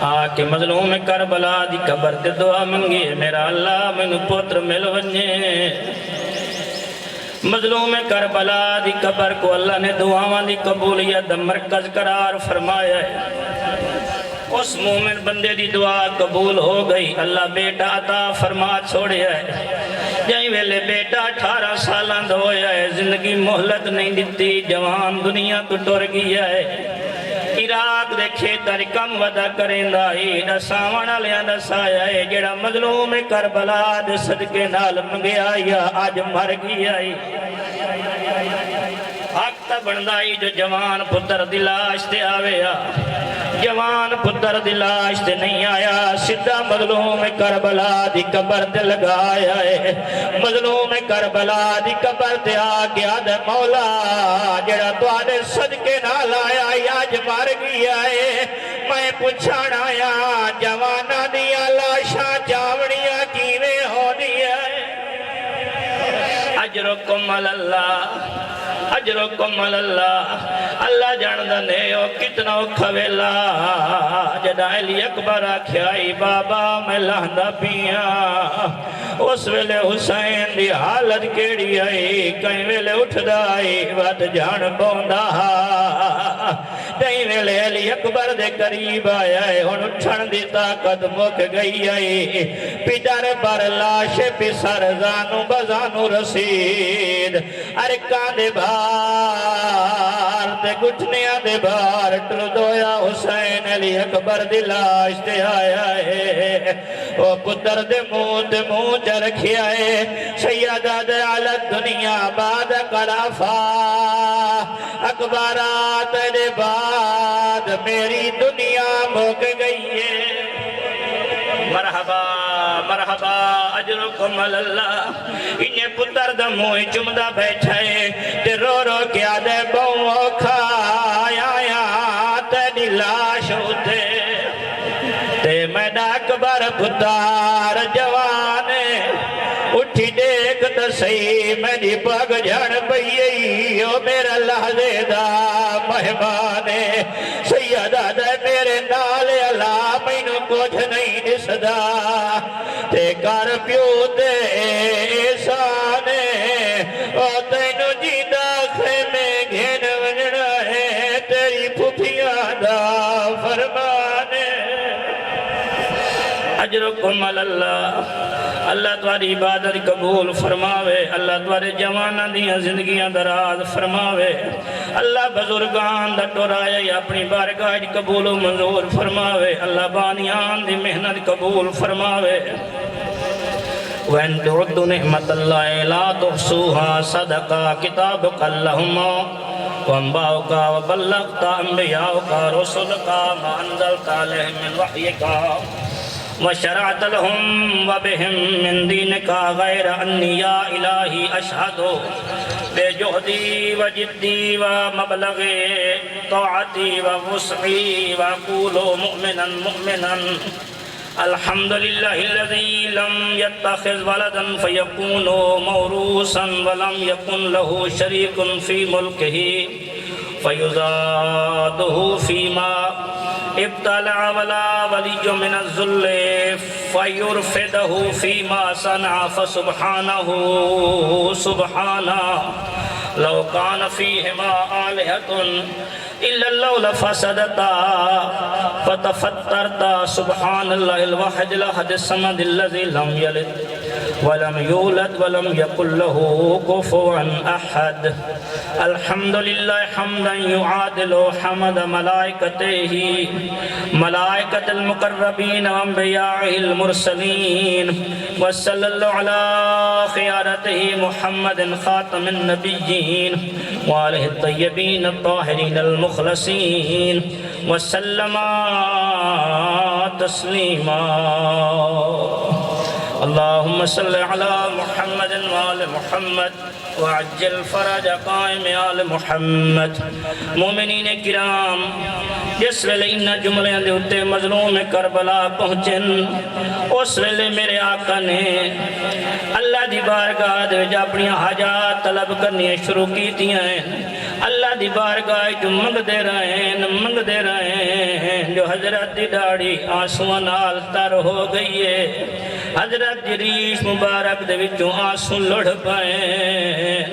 آکے مظلوم کربلا دی قبر دے دعا منگی میرا اللہ میں پتر مل ونجے مظلوم کربلا دی قبر کو اللہ نے دعاواں دی قبولیت دا مرکز قرار فرمایا ہے اس مومن بندے دی دعا قبول ہو گئی، اللہ بیٹا عطا فرما چھوڑیا ہے۔ جائیں ویلے بیٹا 18 سالان دا ہویا ہے، زندگی مہلت نہیں دیتی، جوان دنیا تو ٹر گیا ہے۔ عراق دے کھیتر کم ودا کریندا ہی دساونا لیاں دسایا ہے، جڑا مظلوم کربلا دے صدقے نال منگیا یا آج مر گیا ہے۔ حق تا بندائی جو جوان پتر دلاش تے آویا، جوان پتر دلاش تے نہیں آیا، سدھا مظلوم کربلا دی قبر تے لگایا ہے۔ مظلوم کربلا دی قبر تے آگیا دے مولا جڑا تواڈے صدقے نال آیا آج مر گیا ہے، میں پوچھان آیا جوانا دیا لاشاں چاوڑیاں کیویں ہو دیا ہے؟ اجرکم اللہ، اجرکم اللہ، اللہ جاندہ نے او کتنا کھویلا جدا علی اکبر آکھیائی بابا میں لہندہ پیاں، اس ویلے حسین دی حالت کیڑی آئی، کہیں ویلے اٹھ دائی وات جان بوندا، کہیں ویلے علی اکبر دے قریب آیا ہے، ہن اٹھن دی طاقت مک گئی آئی، پیڈر بر لاش پسر زانو بزانو رسید، ارکان دے بھار تے گھٹنیاں دے بھار ٹر دویا، حسین علی اکبر دی لاش تے آیا ہے، او پتر دے منہ تے منہ چ رکھیا ہے، سیدہ دے عالت دنیا بعد قرافہ، اکبرات دے بعد میری دنیا مک گئی ہے۔ مرحبا مرحبا اجرکم اللہ، انہیں پتر دا موئی چمدہ بیٹھائے تے رو رو کیا دے بہو کھایا یا تیری لاش ہوتے تے میں ڈاکبر پتار جوانے اٹھی دیکھ تا صحیح میری پگ جھڑ پئی، او میرا لحظے دا مہمانے سیدہ دے میرے نال اللہ مینوں کچھ نہیں دسدا تے کر پیو تے احسانے، او تینوں جیندہ خیمے گھن ونجنا ہے تیری پھپھیاں دا فرمانے۔ اجرکم اللہ، اللہ تمہاری عبادت قبول فرماوے، اللہ تمہارے جوانہ دیاں زندگیاں دراز فرماوے، اللہ بزرگان دا ٹورائے اپنی بارگاہ قبول و منظور فرماوے، اللہ بانیان دی محنت قبول فرماوے۔ وَإِن تُعُدُّوا نِعْمَةَ اللَّهِ لَا تُحْصُوهَا صَدَقَ كِتَابُكَ اللَّهُمَّ وَأَنبَأُكَ وَبَلَّغْتَ أَنبِيَاءَكَ رُسُلَكَ مَا أَنزَلْتَ عَلَيْهِم مِّن وَحْيِكَ وَشَرَعْتَ لَهُم وَبِهِم مِّن دِينِكَ غَيْرَ أَنِّي يَا إِلَٰهِي أَشْهَدُ بِجُهْدِي وَجِدِّي وَمَبْلَغِ طَاعَتِي وَوُسْعِي وَأَقُولُ مُؤْمِنًا الحمد لله الذي لم يتخذ ولدا فيكون موروثا ولم يكن له شريك في ملكه فيزاده فيما ابتلع ولا ولي من الذل فيرفده فيما صنع فسبحانه سبحانه لو كان فيهما آلهة إلا الله لفسدتا فتفترتا سبحان الله الواحد الأحد الصمد الذي لم يلد ولم يولد ولم يكن له كفوا أحد الحمد لله حمدا يعادل حمد ملائكته ملائكة المقربين وانبيائه المرسلين وصلى الله على خيارته محمد خاتم النبيين وآله الطيبين الطاهرين المخلصين وسلم تسليما اللهم صل على محمد وآل محمد وعجل فرج قائم آل محمد مومنین کرام جس ویلے انہاں جملیاں دے اتے مظلوم کربلا پہنچن اس ویلے میرے آقا نے اللہ دی بارگاہ دے وچ اپنی حاجات طلب کرنی شروع کیتیاں ہیں اللہ دی بارگاہ جو منگ دے رہے ہیں جو حضرت دی داڑھی آنسواں نال تر ہو گئی ہے حضرت دی ریش مبارک دے وچوں آنسو لڑ پائے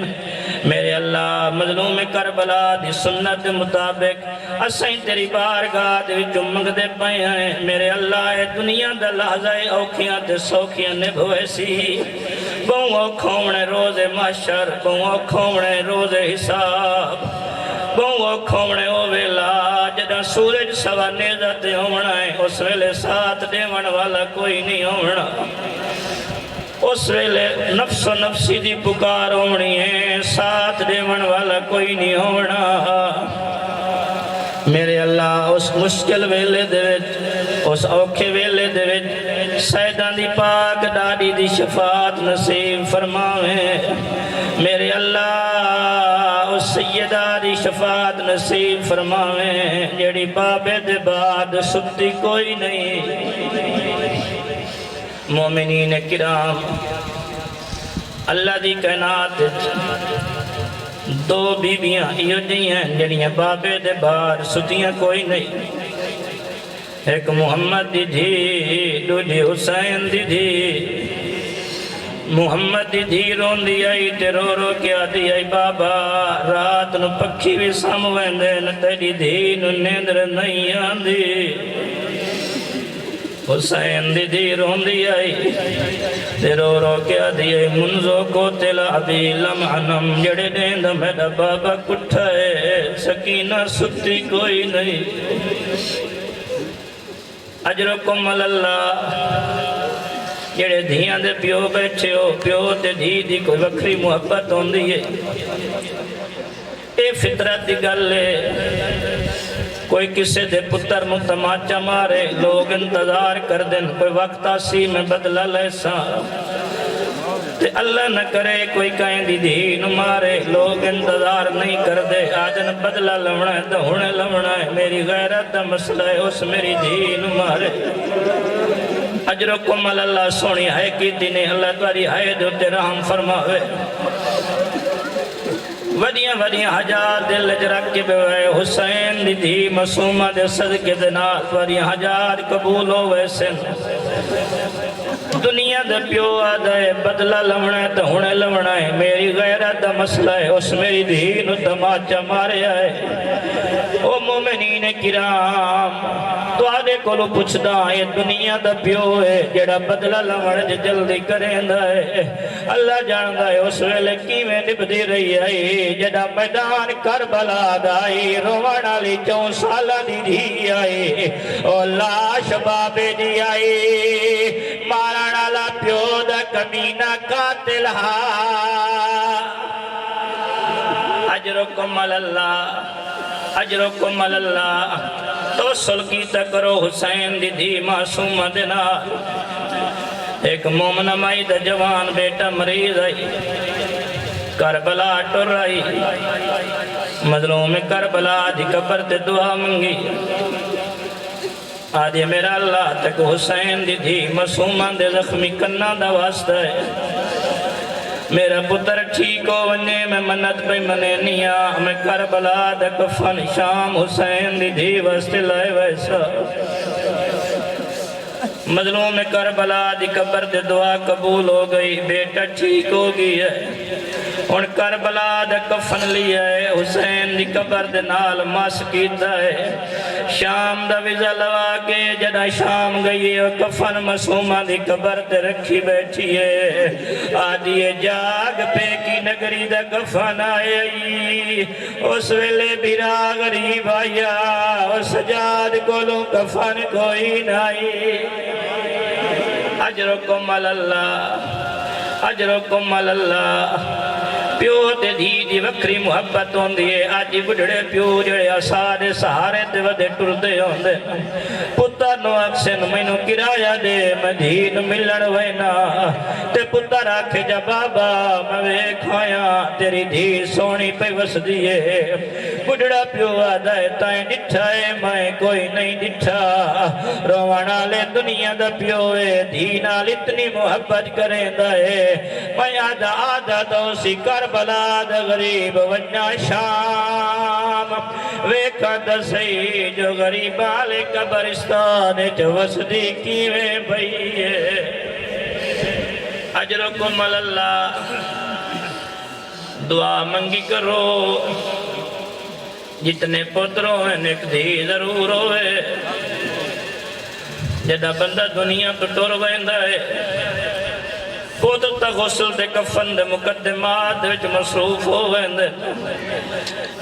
میرے اللہ مظلوم کربلا دی سنت مطابق اسائیں تیری بارگاہ دے وچ منگدے پئے ہیں میرے اللہ اے دنیا دا لحظہ اوکھیاں تے سوکھیاں نبھوے سی بہوں اوکھونے روز محشر بہوں اوکھونے روز حساب بہوں اوکھونے او ویلا جدہ سورج سوا نیزہ تے ہونا ہے اس ویلے ساتھ دیون والا کوئی نہیں ہونا اس ویلے نفس و نفسی دی پکار ہونی ہے ساتھ دیون والا کوئی نہیں ہونا میرے اللہ اس مشکل ویلے دے وچ اس اوکھے ویلے دے وچ سیدان دی پاک ڈاڈی دی شفاعت نصیب فرماویں میرے اللہ اس سیدہ دی شفاعت نصیب فرماویں جیڑی بابے دے بعد ستی کوئی نہیں مومنین کرام اللہ دی کائنات دو بیبیاں ایو جی ہیں جنیاں بابے دے بار ستیاں کوئی نہیں ایک محمد دی دھی دوجی حسین دی دھی محمد دی دھی رون دی آئی تے رو رو کیا دی آئی بابا رات نو پکھی بھی ساموین دے تیری دھی نو نیندر نہیں آندی حسین دی دھی رون دی آئی تے رو رو کیا دی آئی منزو کو تلا ابھی لمعنم جڑے دیند میرا بابا کٹھائے سکینہ ستی کوئی نہیں اجرکم اللہ جڑے دھیاں دے پیو بیٹھے ہو پیو تے دھی دی کوئی وکری محبت ہون دیئے اے فطرت دی گل ہے کوئی کسے دے پتر نو تماچا مارے لوگ انتظار کر دیں کوئی وقت آسی میں بدلہ لیسا تے اللہ نہ کرے کوئی کہیں دی دھی نو مارے لوگ انتظار نہیں کر دے آجن بدلہ لونا ہے دہونے لونا ہے میری غیرت دا مسئلہ ہے اس میری دھی نو مارے اجرکم اللہ سونی ہے کی دینے اللہ تواری ہے جو تیرا ہم فرماوے ودیاں ودیاں حجات دل جرک کے بے حسین دی دھی مسومہ دے صدقے دنات ودیاں حجات قبول ہوئے سن دنیا دے پیو آدھے بدلہ لونا ہے تو ہونے لونا ہے میری غیرت دا مسئلہ ہے اس میری دھی نو تماچا مارے آئے او مومنین کرام تو آدھے کولو پچھدا یہ دنیا دا پیو ہے جڑا بدلہ لونا جے جلدی کریں دا ہے اللہ جاندہ ہے اس ویلے کی میں نبدی رہی آئی جڑا میدان کربلا دائی روانا لی 4 سالہ دی دھی آئی او لاش بابے دی آئی مارانا لا پیو دا کمینہ قاتل ہا اجرکم اللہ اجرکم اللہ تو سلکی تک کرو حسین دی دھی معصومہ دینا ایک مومنہ مائی دا جوان بیٹا مریض آئی کربلا ٹر آئی مظلوم کربلا دی قبر تے دعا منگی آدھے میرا اللہ تک حسین دی دھی معصومہ دے زخمی کنہ دا واسطہ ہے میرا پتر ٹھیک ہو ونجے میں منت پہ منے نیا میں کربلا دا کفن شام حسین دی دھی واسطے لائے ویسا مظلوم کربلا دی قبر دے دعا قبول ہو گئی بیٹا ٹھیک ہو گئی ہے ان کربلا دا کفن لیا ہے حسین دی قبر دے نال ماس کیتا ہے شام دا ویزا لوا کے جدا شام گئی ہے کفن مسومہ دی قبر تے رکھی بیٹھی ہے آدھی جاگ پہ کی نگری دا کفن آئی اس ویلے بیرا غریب آیا اس سجاد کولو کفن کوئی نائی اجرکم اللہ اجرکم اللہ پیو تے دھی دی وکری محبت ہون دیئے آجی بڑھڑے پیو جڑے آسارے سہارے تے ودے ٹر دے ہون دے پتر نو اکسن مینو کرایا دے میں دھی نو ملن وینا تے پتر آکھے جا بابا میں ویکھایا تیری دھی سونی پہ وس دیئے بڑھڑا پیو آدھائے تائیں ڈٹھائے میں کوئی نہیں ڈٹھا روانا لے دنیا دا پیو ہے دھی نال اتنی محبت کریں دائے میں آدھا تو سی کربلا دا غریب ونجا شام ویکھا دسئی جو غریب آلے قبرستان جو وسدی کیویں بھئیے اجرکم اللہ دعا منگی کرو جتنے پتروں ہیں ایک دھی ضرور ہوئے جدہ بندہ دنیا تو ٹور ویندا ہے پوتر تا غسل دے کفن دے مقدمات وچ مصروف ہو ویندے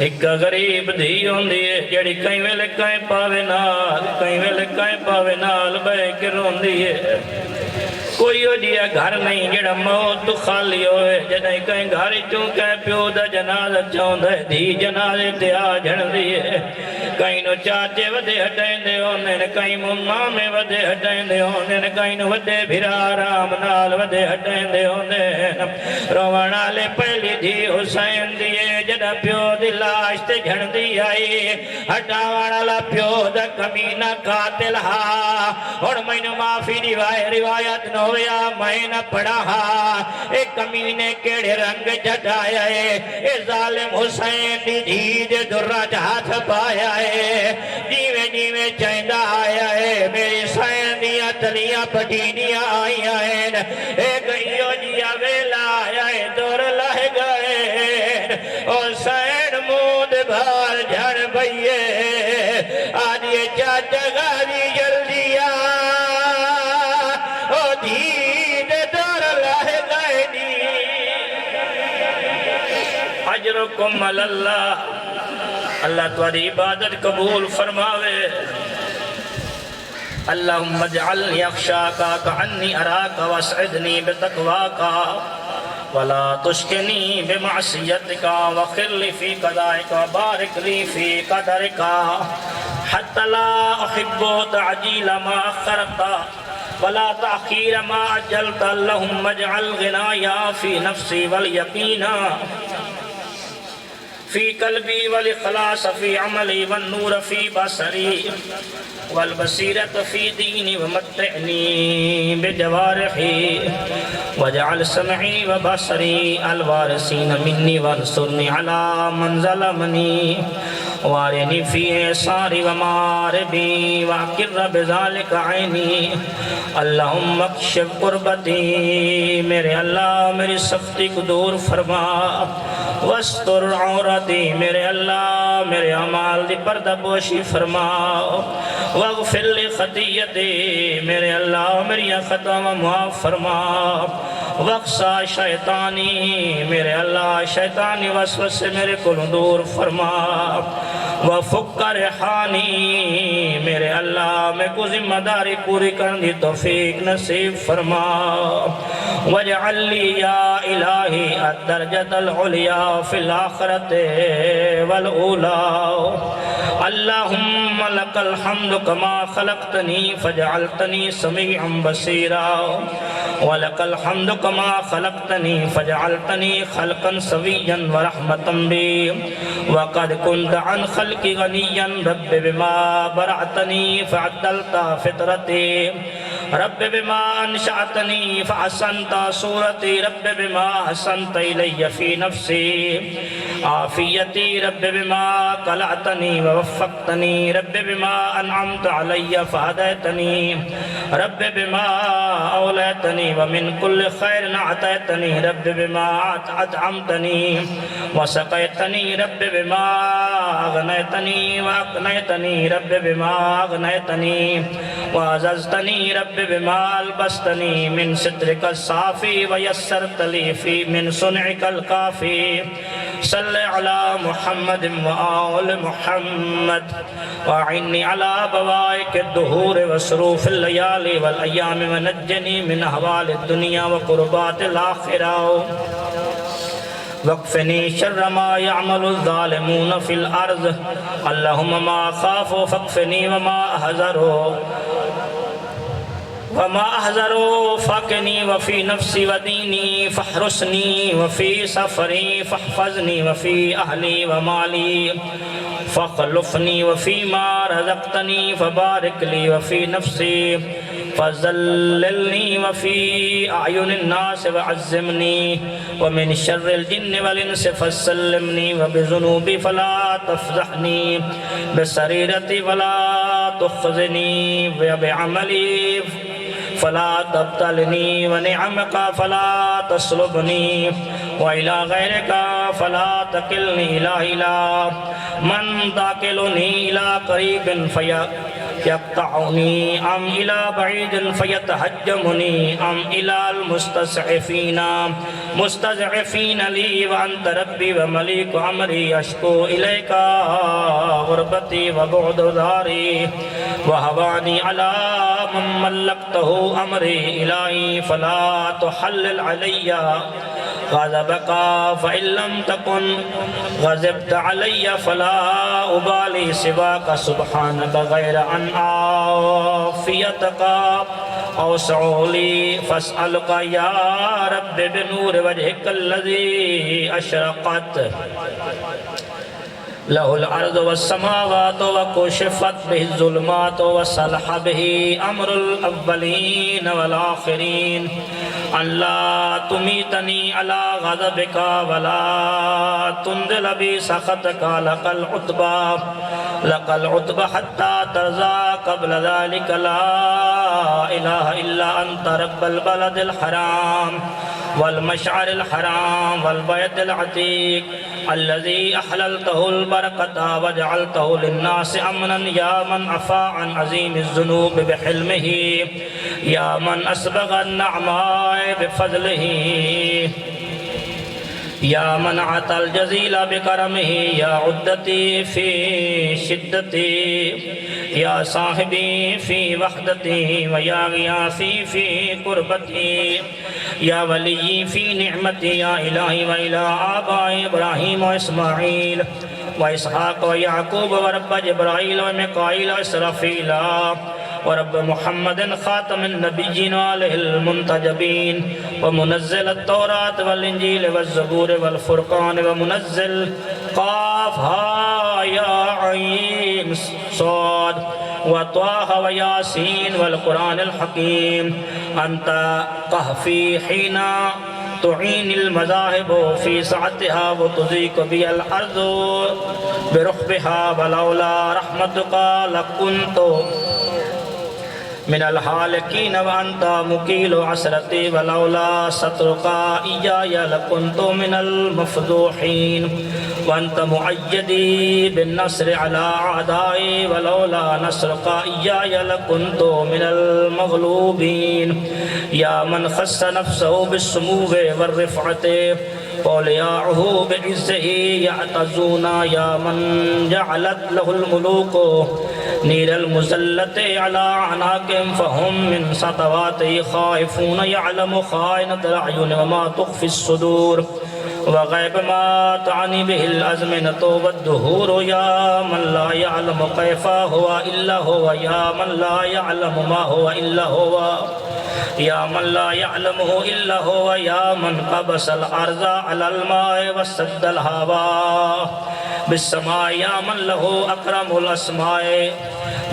ایک غریب دھی ہوندی ہے جڑی کئی ویلے کہیں پاوے نال بے کے روندی ہے کوئی ہو جیا گھر نہیں جڑا موت تو خالی ہوئے جنہیں کہیں گھر چونکہ پیو دا جنازہ چاہندہ ہے دھی جنازے تے آ جھڑ دیئے کہیں نو چاچے ودے ہٹائیں دے ہونے کہیں مامے ودے ہٹائیں دے ہونے کہیں نو ودے بھرا رام نال ودے ہٹائیں دے ہونے روانہ لے پہلی دھی حسین دیئے جڑا پیو دی لاش تے جھڑ دی آئی ہٹاوانا لا پیو دا کمینہ قاتل ہا اور میں نو معافی روایت نو یا میں نہ پڑھا اے کمینے کیڑے رنگ جٹایا ہے اے ظالم حسین دی دھید درج ہاتھ پایا ہے جیوے چاہندہ آیا ہے میری سین دیا تلیاں پٹینیاں آیا ہے اے گئیو جیا ویلا آیا ہے دور لہ گئے اور سین مود بھار جھڑ بھئیے آدھیے چاچا غازی جلدی اجرکم اللہ اللہ تمہاری عبادت قبول فرماوے اللہم اجعلنی اخشاکا کعنی اراکا واسعدنی بتقواکا ولا تشکنی بمعصیتکا وخر لی فی قضائکا بارک لی فی قدرکا حتی لا احب تعجیل ما اخرتا ولا تأخیر ما عجلت اللہم اجعل غنایا فی نفسی والیقینا فی قلبی والخلاص فی عملی والنور فی بصری والبصیرت فی دینی ومتعنی بجوارحی وجعل سمعی وبصری الوارسین منی وانصرنی علی من ظلمنی وارنی فی احساری وماربی واقر بذالک عینی اللہم اکشف قربتی میرے اللہ میری سختی کو دور فرما وستر عورتی میرے اللہ میرے عمال دی پردہ پوشی فرما واغفر لی خطیتی میرے اللہ میری خطا معاف فرما وقصا شیطانی میرے اللہ شیطانی وسوس سے میرے کو دور فرما وفق رحانی میرے اللہ میں کو ذمہ داری پوری کرنے توفیق نصیب فرما وجعل لی یا الہی الدرجة العلیا فی الآخرت والأولا اللہم لک الحمد کما خلقتنی فجعلتنی سمیعا بصیرا ولک الحمد کما خلقتنی فجعلتنی خلقا سویا ورحمتا بی وقد كنت عن خلق غنیا رب بما برعتنی فعدلت فطرتی رب بما انشأتنی فحسنت صورتی رب بما حسنت الی فی نفسی عافیتی رب بما قلعتنی ووفقتنی رب بما انعمت علی فہدیتنی رب بما اولیتنی ومن کل خیر نعتیتنی رب بما اطعمتنی وسقیتنی رب بما اغنیتنی واقنیتنی رب بما اغنیتنی وعززتنی رب بما البستنی من سترک الصافی ویسرت لی فی من صنعک القافی صلی علی محمد وآل محمد وعنی علی بوائک الدہور وصروف اللیالی والایام ونجنی من احوال الدنیا وقربات الاخرہ وقفنی شر ما يعمل الظالمون فی الارض اللہم ما خافو فقفنی وما احذرو وما احذروا فاقني وفي نفسي وديني فاحرسني وفي سفري فاحفظني وفي أهلي ومالي فاخلفني وفيما رزقتني فبارك لي وفي نفسي فذللني وفي أعين الناس وعزمني ومن شر الجن والإنس فسلمني وبذنوبي فلا تفضحني بسريرتي ولا تخزني وبعملي فلا تبتلني ونعمك فلا تسلبني وإلى غيرك فلا تكلني إلى من تاكلني إلى قريب يقطعني أم إلى بعيد فيتهجمني أم إلى المستضعفين لي وأنت ربي ومليك أمري أشكو إليك غربتي وبعد داري وهواني على من ملكته أمري إلهي فلا تحلل علي غضبك فإن لم تكن غضبت علي فلا أبالي سواك سبحانك غير أن عافيتك أوسع لي فاسألك يا رب بنور وجهك الذي أشرقت له الأرض والسماوات وكشفت به الظلمات وصلح به أمر الأولين والآخرين أن لا تميتني على غضبك ولا تنزل بي سخطك لك العتبى حتى ترضى قبل ذلك لا إله إلا أنت رب البلد الحرام والمشعر الحرام والبيت العتيق الذي أحللته البركة وجعلته للناس أمنا يا من عفا عن عظيم الذنوب بحلمه يا من أسبغ النعماء بفضله يا من عطى الجزيل بكرمه يا عدتي في شدتي يا صاحبي في وحدتي ويا غياثي في قربتي يا ولي في نعمتي يا إلهي وإلى آباء إبراهيم وإسماعيل وإسحاق ويعقوب ورب جبرائيل وميكائيل وإسرافيل ورب محمد خاتم النبيين وآله المنتجبين ومنزل التوراة والإنجيل والزبور والفرقان ومنزل قاف ها يا عين صاد وطه وياسين والقرآن الحكيم أنت كهفي حين تعين المذاهب في سعتها وتضيق بي الأرض برحبها ولولا رحمتك لكنت من الحالكين وأنت مكيل عسرتي ولولا سترك إياي لكنت من المفضوحين وأنت مؤيدي بالنصر على أعدائي ولولا نصرك إياي لكنت من المغلوبين يا من خص نفسه بالسمو والرفعة أولياؤه بعزه يعتزون يا من جعلت له الملوك نير المزلة على أعناقهم فهم من سطواته خائفون يعلم خائنة الأعين وما تخفي الصدور وغيب ما تعني به الأزمنة والدهور يا من لا يعلم كيف هو إلا هو يا من لا يعلم ما هو إلا هو يا من لا يعلمه إلا هو يا من قبس الأرض على الماء وسد الهواء بالسماء يا من له أكرم الأسماء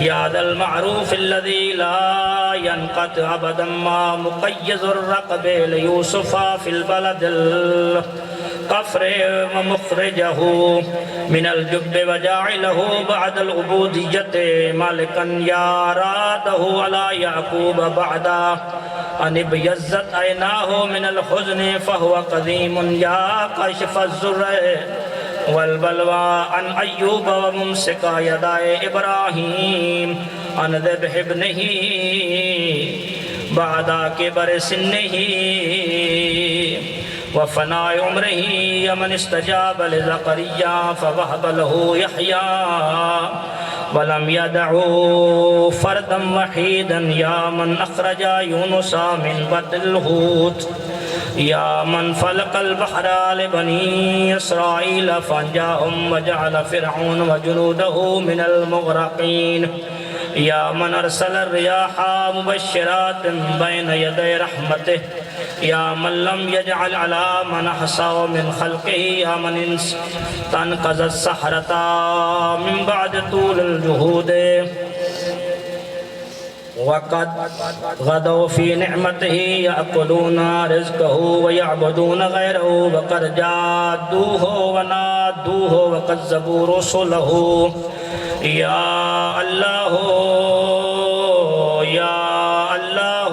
يا ذا المعروف الذي لا ينقطع أبدا ما مقيز الرقب ليوسف في البلد القفر ومخرجه من الجب وجاعله بعد العبودية مالكا يا راده على يعقوب بعد أن ابيزت عيناه من الحزن فهو قديم يا كاشف الزر والبلوى عن أيوب وممسك يداي إبراهيم عن ذبح ابنه بعد كبر سنه وفناء عمره يا من استجاب لزكريا فوهب له يحيى ولم يدعوا فردا وحيدا يا من أخرج يونس من بطن الحوت يا من فلق البحر لبني إسرائيل فانجاهم وجعل فرعون وجنوده من المغرقين يا من أرسل الرياح مبشرات بين يدي رحمته يا من لم يجعل على من أحصى من خلقه يا من تنقذ السحرة من بعد طول الجهود وقد غدوا في نعمته يأكلون رزقه ويعبدون غيره وقد جادوه ونادوه وكذبوا رسله يا الله يا الله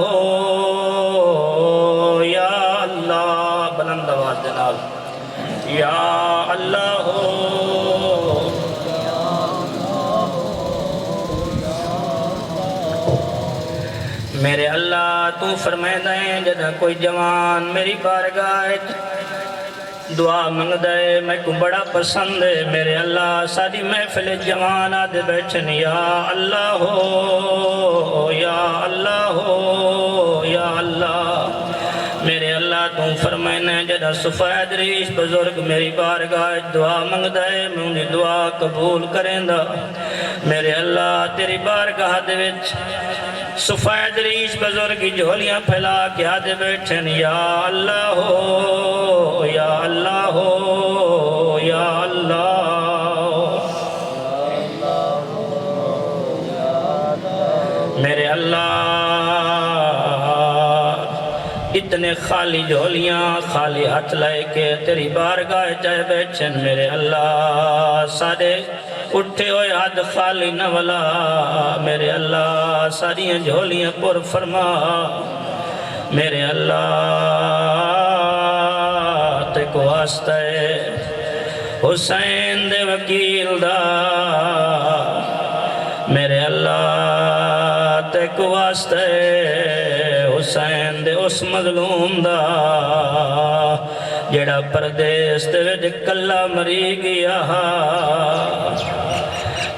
میرے اللہ تو فرمائے ہیں جدہ کوئی جوان میری بارگاہ دعا منگ دے میں کو بڑا پسند ہے میرے اللہ ساری محفل جوان آدھے بیٹھن یا اللہ ہو یا اللہ ہو یا اللہ میرے اللہ تو فرمائنے جدہ سفید ریش بزرگ میری بارگاہ دعا منگ دے میں انہیں دعا قبول کریں دا میرے اللہ تیری بارگاہ دے وچ سفید ریش بزرگی جھولیاں پھیلا کے آدھے بیٹھن یا اللہ ہو یا اللہ ہو یا اللہ میرے اللہ اتنے خالی جھولیاں خالی ہاتھ لائے کے تیری بارگاہ چاہے بیٹھن میرے اللہ سارے اٹھے ہوئے ہاتھ خالی نہ ولا میرے اللہ ساریاں جھولیاں پر فرما میرے اللہ تے کو واسطہ ہے حسین دے وکیل دا میرے اللہ تے کو واسطہ ہے حسین دے اس مظلوم دا جڑا پردیس دے وچ کلا مری گیا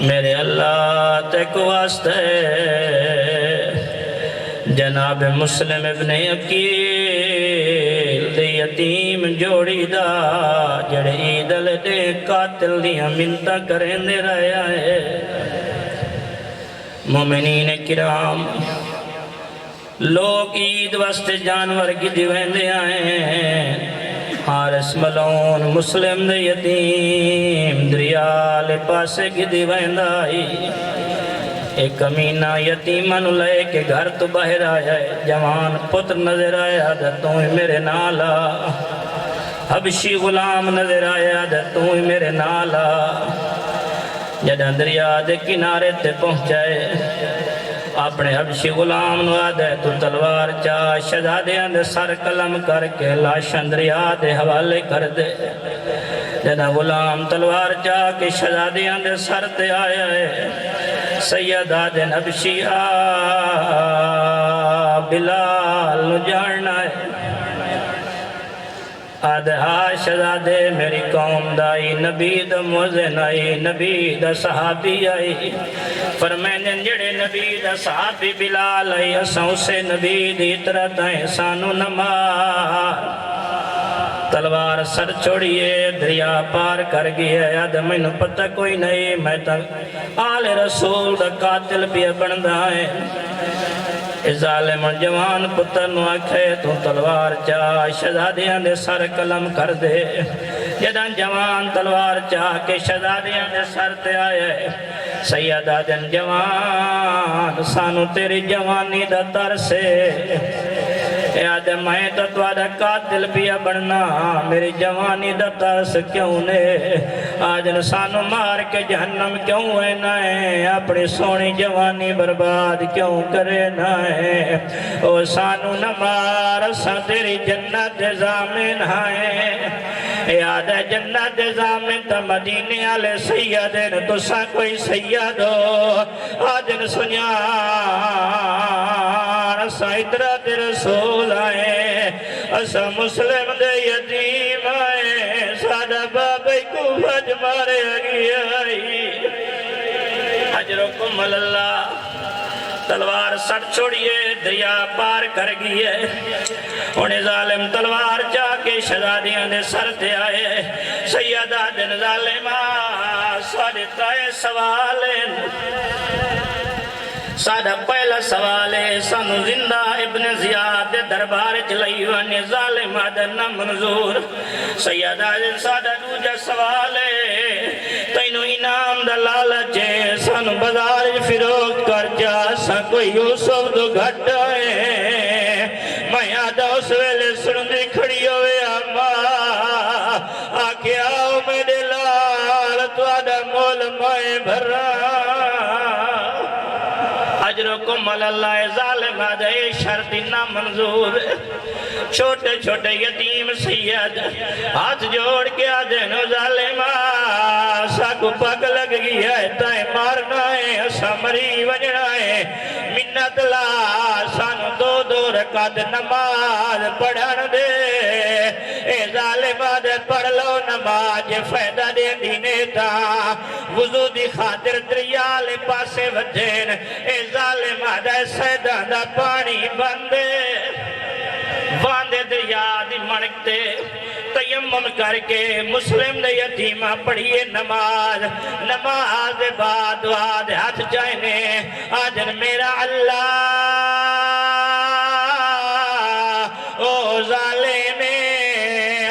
میرے اللہ تے کو واسطہ جناب مسلم ابن عقیل دے یتیم جوڑی دا جڑے عیدل دے قاتل دیاں منتہ کریں دے رہا ہے مومنین کرام لوگ عید واسطے جانور کی دیویں دے آئے ہیں حارس ملون مسلم دے یتیم دریال پاسے کی دیویں دائی ایک امینہ یتیمن لے کے گھر تو باہر آیا ہے جوان پتر نظر آیا دا تو ہی میرے نالا حبشی غلام نظر آیا دا تو ہی میرے نالا جدہ دریا دے کنارے تے پہنچائے اپنے حبشی غلام نو آدھے تو تلوار چاہ شہزادیاں دے سر قلم کر کے لاشن دریا دے حوالے کر دے جدہ غلام تلوار چاہ کے شہزادیاں دے سر تے آیا ہے سیدہ دے حبشی بلال نو جاننا ہے آدھا شہزادے میری قوم دائی نبی دا موزن آئی نبی دا صحابی آئی فرمائن جڑے نبی دا صحابی بلال آئی اساں اسے نبی دی اطرت آئیں سانو نمار تلوار سر چھوڑیے دریا پار کر گیا یاد میں نے پتہ کوئی نہیں میں تک آل رسول دا قاتل بھی بندہ ہے ظالم جوان پتر نو آکھے تو تلوار چاہ شہزادیاں دے سر قلم کر دے جدن جوان تلوار چاہ کے شہزادیاں دے سر تے آئے سیدہ دن جوان سانو تیری جوانی دا ترسے یاد میں تتوادہ قاتل پیا بڑھنا میری جوانی دا ترس کیوں نے آج نسانو مار کے جہنم کیوں ہے نائے اپنی سونی جوانی برباد کیوں کرے نائے او سانو نمار سا تیری جنت زامن آئے یاد ہے جنت زامن تا مدینے آلے سیدن تو سا کوئی سید ہو آج نسنیا اسا ادرت رسول آئے اسا مسلم دے یتیم آئے سادہ بابے کو بھج مارے اگی آئی حجرکم اللہ تلوار سر چھوڑیے دریا پار کر گئی ہے انہیں ظالم تلوار جا کے شہزادیاں دے سر دے آئے سیدہ دن ظالمہ سوالتائے سوالیں سادہ پہلا سوال ہے سانو زندہ ابن زیاد دربار چلائیوانی ظالم آدھنا منظور سیدہ دن سادہ دوجہ سوال ہے تینو انعام دلالچے سانو بازار فروغ کر جا سا کوئی یوسف دو گھٹ ہے میں آدھا اس ویلے سندی کھڑی ہوئے اما آکے آؤ میرے لال تو آدھا مول میں بھرا اجرکم اللہ ظالم آدھے شرطی نہ منظور چھوٹے چھوٹے یتیم سید ہاتھ جوڑ کے آدھے نو ظالمہ ساکو پاک لگ گئی ہے تائیں مارنا ہے اسا مری وجنا ہے منہ منت لا سان دو دو رکعت نماز پڑھن دے اے ظالمہ دے پڑھ لو نماز فائدہ دے دینے تا وضو دی خاطر دریال پاسے وجھین اے ظالمہ دے سیدہ دا پانی بندے واندے دریا دی منکتے تیمم کر کے مسلم دے یتیمہ پڑھئے نماز دے بعد دعا دے ہاتھ جائنے آجن میرا اللہ او ظالمے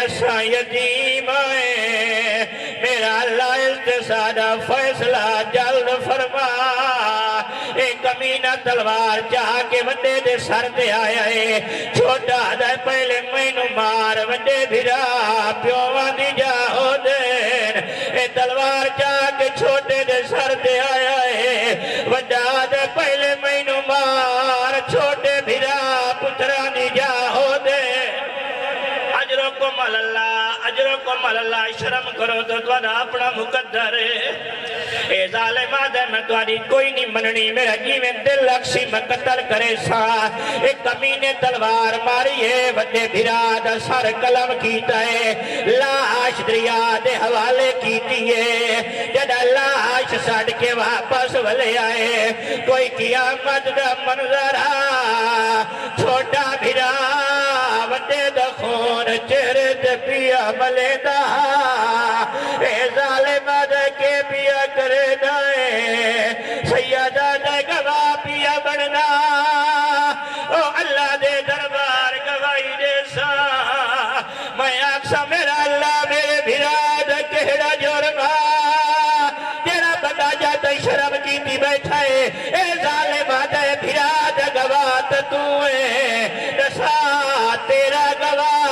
اسا یتیم آئے میرا اللہ استسادہ فیصلہ جلد فرما ایک کمینہ تلوار چاہ کے وڈے دے سر دے آیا ہے چھوٹا دے پہلے مینو مار وڈے بھیرا پیوان دی جاؤ دین اے تلوار چاہ کے چھوٹے دے سر دے آیا ہے وڈا دے پہلے مینو مار چھوٹے بھیرا پتران دی جاؤ دین اجرکم اللہ شرم کرو تو تھوڑا اپنا مقدر ہے اے ظالمہ دے میں تھوڑی کوئی نہیں مننی میرا جی میں دل لکسی میں قتل کرے سا ایک کمینے تلوار ماری ہے وڈے بھراد سر قلم کیتا ہے لاش دریا دے حوالے کیتی ہے جدہ لاش ساڑھ کے واپس ولے آئے کوئی قیامت دا منظرہ چھوٹا بھرا وڈے دا خون چہرے دے پیا ملے دا اے ظالمہ دے کے پیا کرے دائے سیدہ دے گواہ پیا بڑھنا او اللہ دے دربار گواہی دے سا میں آکسا میرا اللہ میرے بھراد کہڑا جرمہ تیرا بڑا جاتا شرم کی تھی بیٹھائے اے ظالمہ دے بھراد گواہ تتوئے دسا تیرا گواہ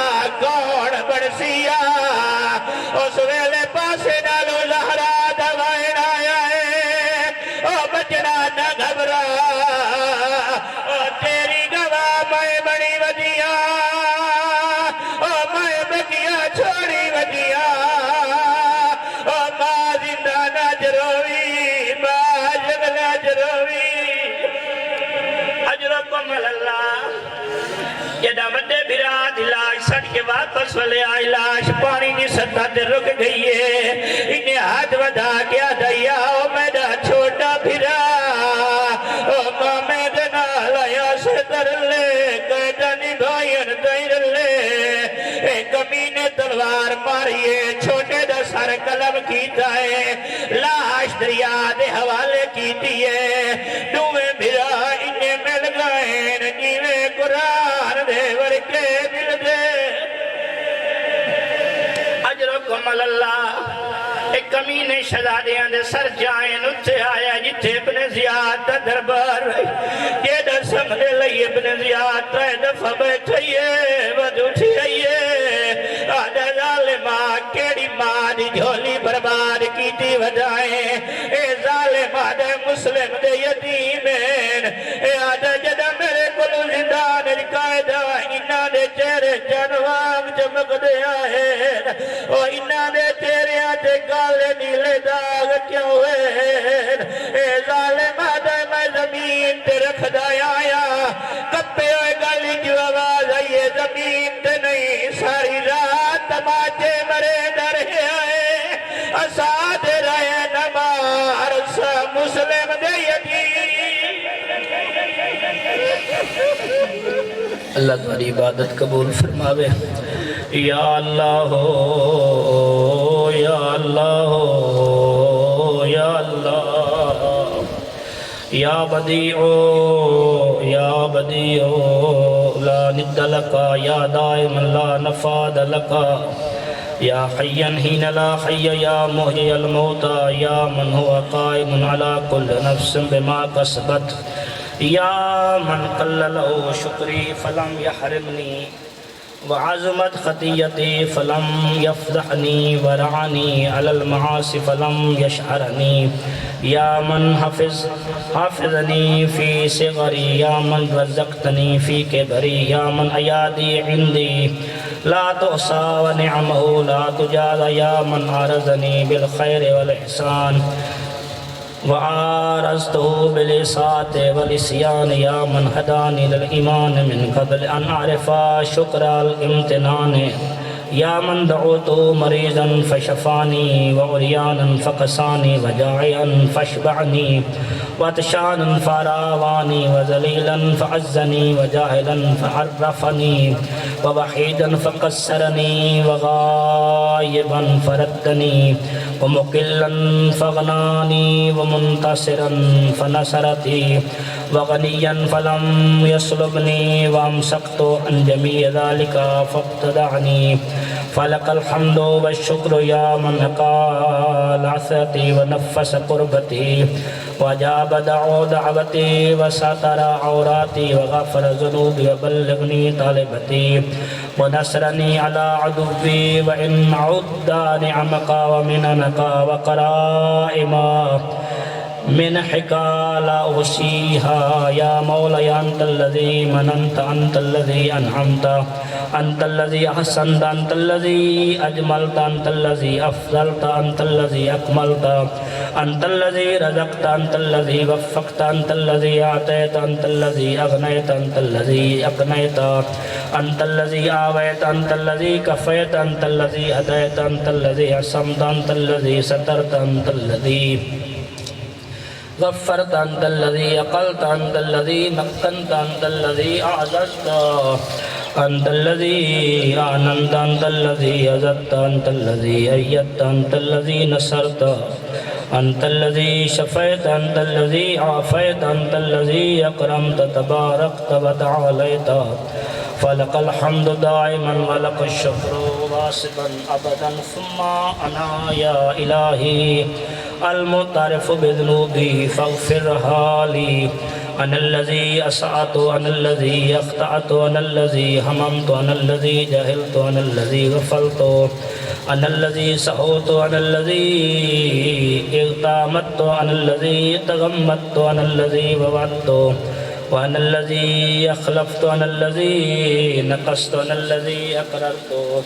کون بڑھسیا اس ویلے پاسے ڈالو زہرا دوائن آیا ہے او بچنا نہ گھبرا او تیری گواہ میں بڑی ودیا او میں بگیا چھوڑی ودیا او ماں زندہ نجروی ماں جگ نجروی اجرکم اللہ جدہ وڈے بھرا دلاش سٹ کے واپس والے آئی لاش پانی کی سطح دے رک گئی ہے انہیں ہاتھ ودا کیا دیا او میڈا چھوٹا بھرا او ماں میدنا لیا سے در لے قیدانی بھائین دیر لے ایک کمینے تلوار ماریے چھوٹے دا سر قلم کیتا ہے لاش دریا دے حوالے کیتی ہے دوے بھرا انہیں مل گئے نیوے قرآن دے ورکے مل دے اجرکم اللہ ایک کمینے شہزادیاں دے سر جائیں اٹھے آیا جتھے ابن زیاد دا دربار یہ در سمجھے لئی ابن زیاد ترے دفعہ بیٹھئیے ود اٹھئیے آدھا ظالمہ کیڑی ماں دی جھولی برباد کی تھی وجائیں اے ظالمہ دے مسلم دے یتیمین اے آدھا جدہ میرے کلو زندان القائدہ انہاں دے چہرے جنوام چمک دے آئے او انہاں دے چہرے آتے کالے نیلے داغ کیوں ہوئے اے ظالمہ دے میں زمین تے رکھ دایا آیا کپے ہوئے گالی جو آواز آئیے زمین تے نہیں ساری رات تماچے مرے در ہے آئے اساد رہے نمار سا مسلم دے یتیم اللہ تمہاری عبادت قبول فرماوے یا اللہ ہو یا اللہ ہو یا اللہ یا بدیعو لا ند لکا یا دائم لا نفاد لکا یا حیاً ہین لا حی یا محی الموتا یا من ہوا قائم علی کل نفس بما کسبت یا من قل لہو شکری فلم یحرمنی وعظمت خطیتی فلم یفضحنی ورعنی علی المعاصی فلم یشعرنی یا من حافظنی فی صغری یا من رزقتنی فی کبری یا من ایادی عندی لا تحصى ونعمه لا تجاز یا من عارضنی بالخیر والاحسان وعارضته بالإساءة والعصيان يا من هداني للإيمان من قبل أن أعرف شكر الامتنان يا من دعوت مريضا فشفاني وعريانا فكساني وجائعا فاشبعني وعطشانا فراواني وذليلا فعزني وجاهلا فعرفني ووحيدا فكسرني وغائبا فردني ومقلا فغناني ومنتصرا فنصرتي وغنيا فلم يسلبني وامسكت عن جميع ذلك فابتدعني فلك الحمد والشكر يا من قال عثرتي ونفس قربتي وجاب دعوتي وستر عوراتي وغفر ذنوبي وبلغني طالبتي ونصرني على عدوي وإن عد نعمك ومننك وكرائما منحك لا أحصيها يا مولاي أنت الذي مننت أنت الذي أنعمت أنت الذي أحسنت أنت الذي أجملت أنت الذي أفضلت أنت الذي أكملت أنت الذي رزقت أنت الذي وفقت أنت الذي أعطيت أنت الذي أغنيت أنت الذي أقنيت أنت الذي آويت أنت الذي كفيت أنت الذي هديت أنت الذي عصمت أنت الذي سترت أنت الذي غفرت أنت الذي أقلت أنت الذي مكنت أنت الذي أعززت أنت الذي أعننت أنت الذي أزدت أنت الذي أيدت أنت الذي نصرت أنت الذي شفيت أنت الذي عافيت أنت الذي أكرمت تباركت وتعاليت فلك الحمد دائما ولك الشكر واصبا أبدا ثم أنا يا إلهي المعترف بذنوبي فاغفرها لي أنا الذي أسأت أنا الذي أخطأت أنا الذي هممت أنا الذي جهلت أنا الذي غفلت أنا الذي سهوت أنا الذي اغتامت أنا الذي تغمدت أنا الذي وعدت وأنا الذي أخلفت أنا الذي نقصت أنا الذي أقررت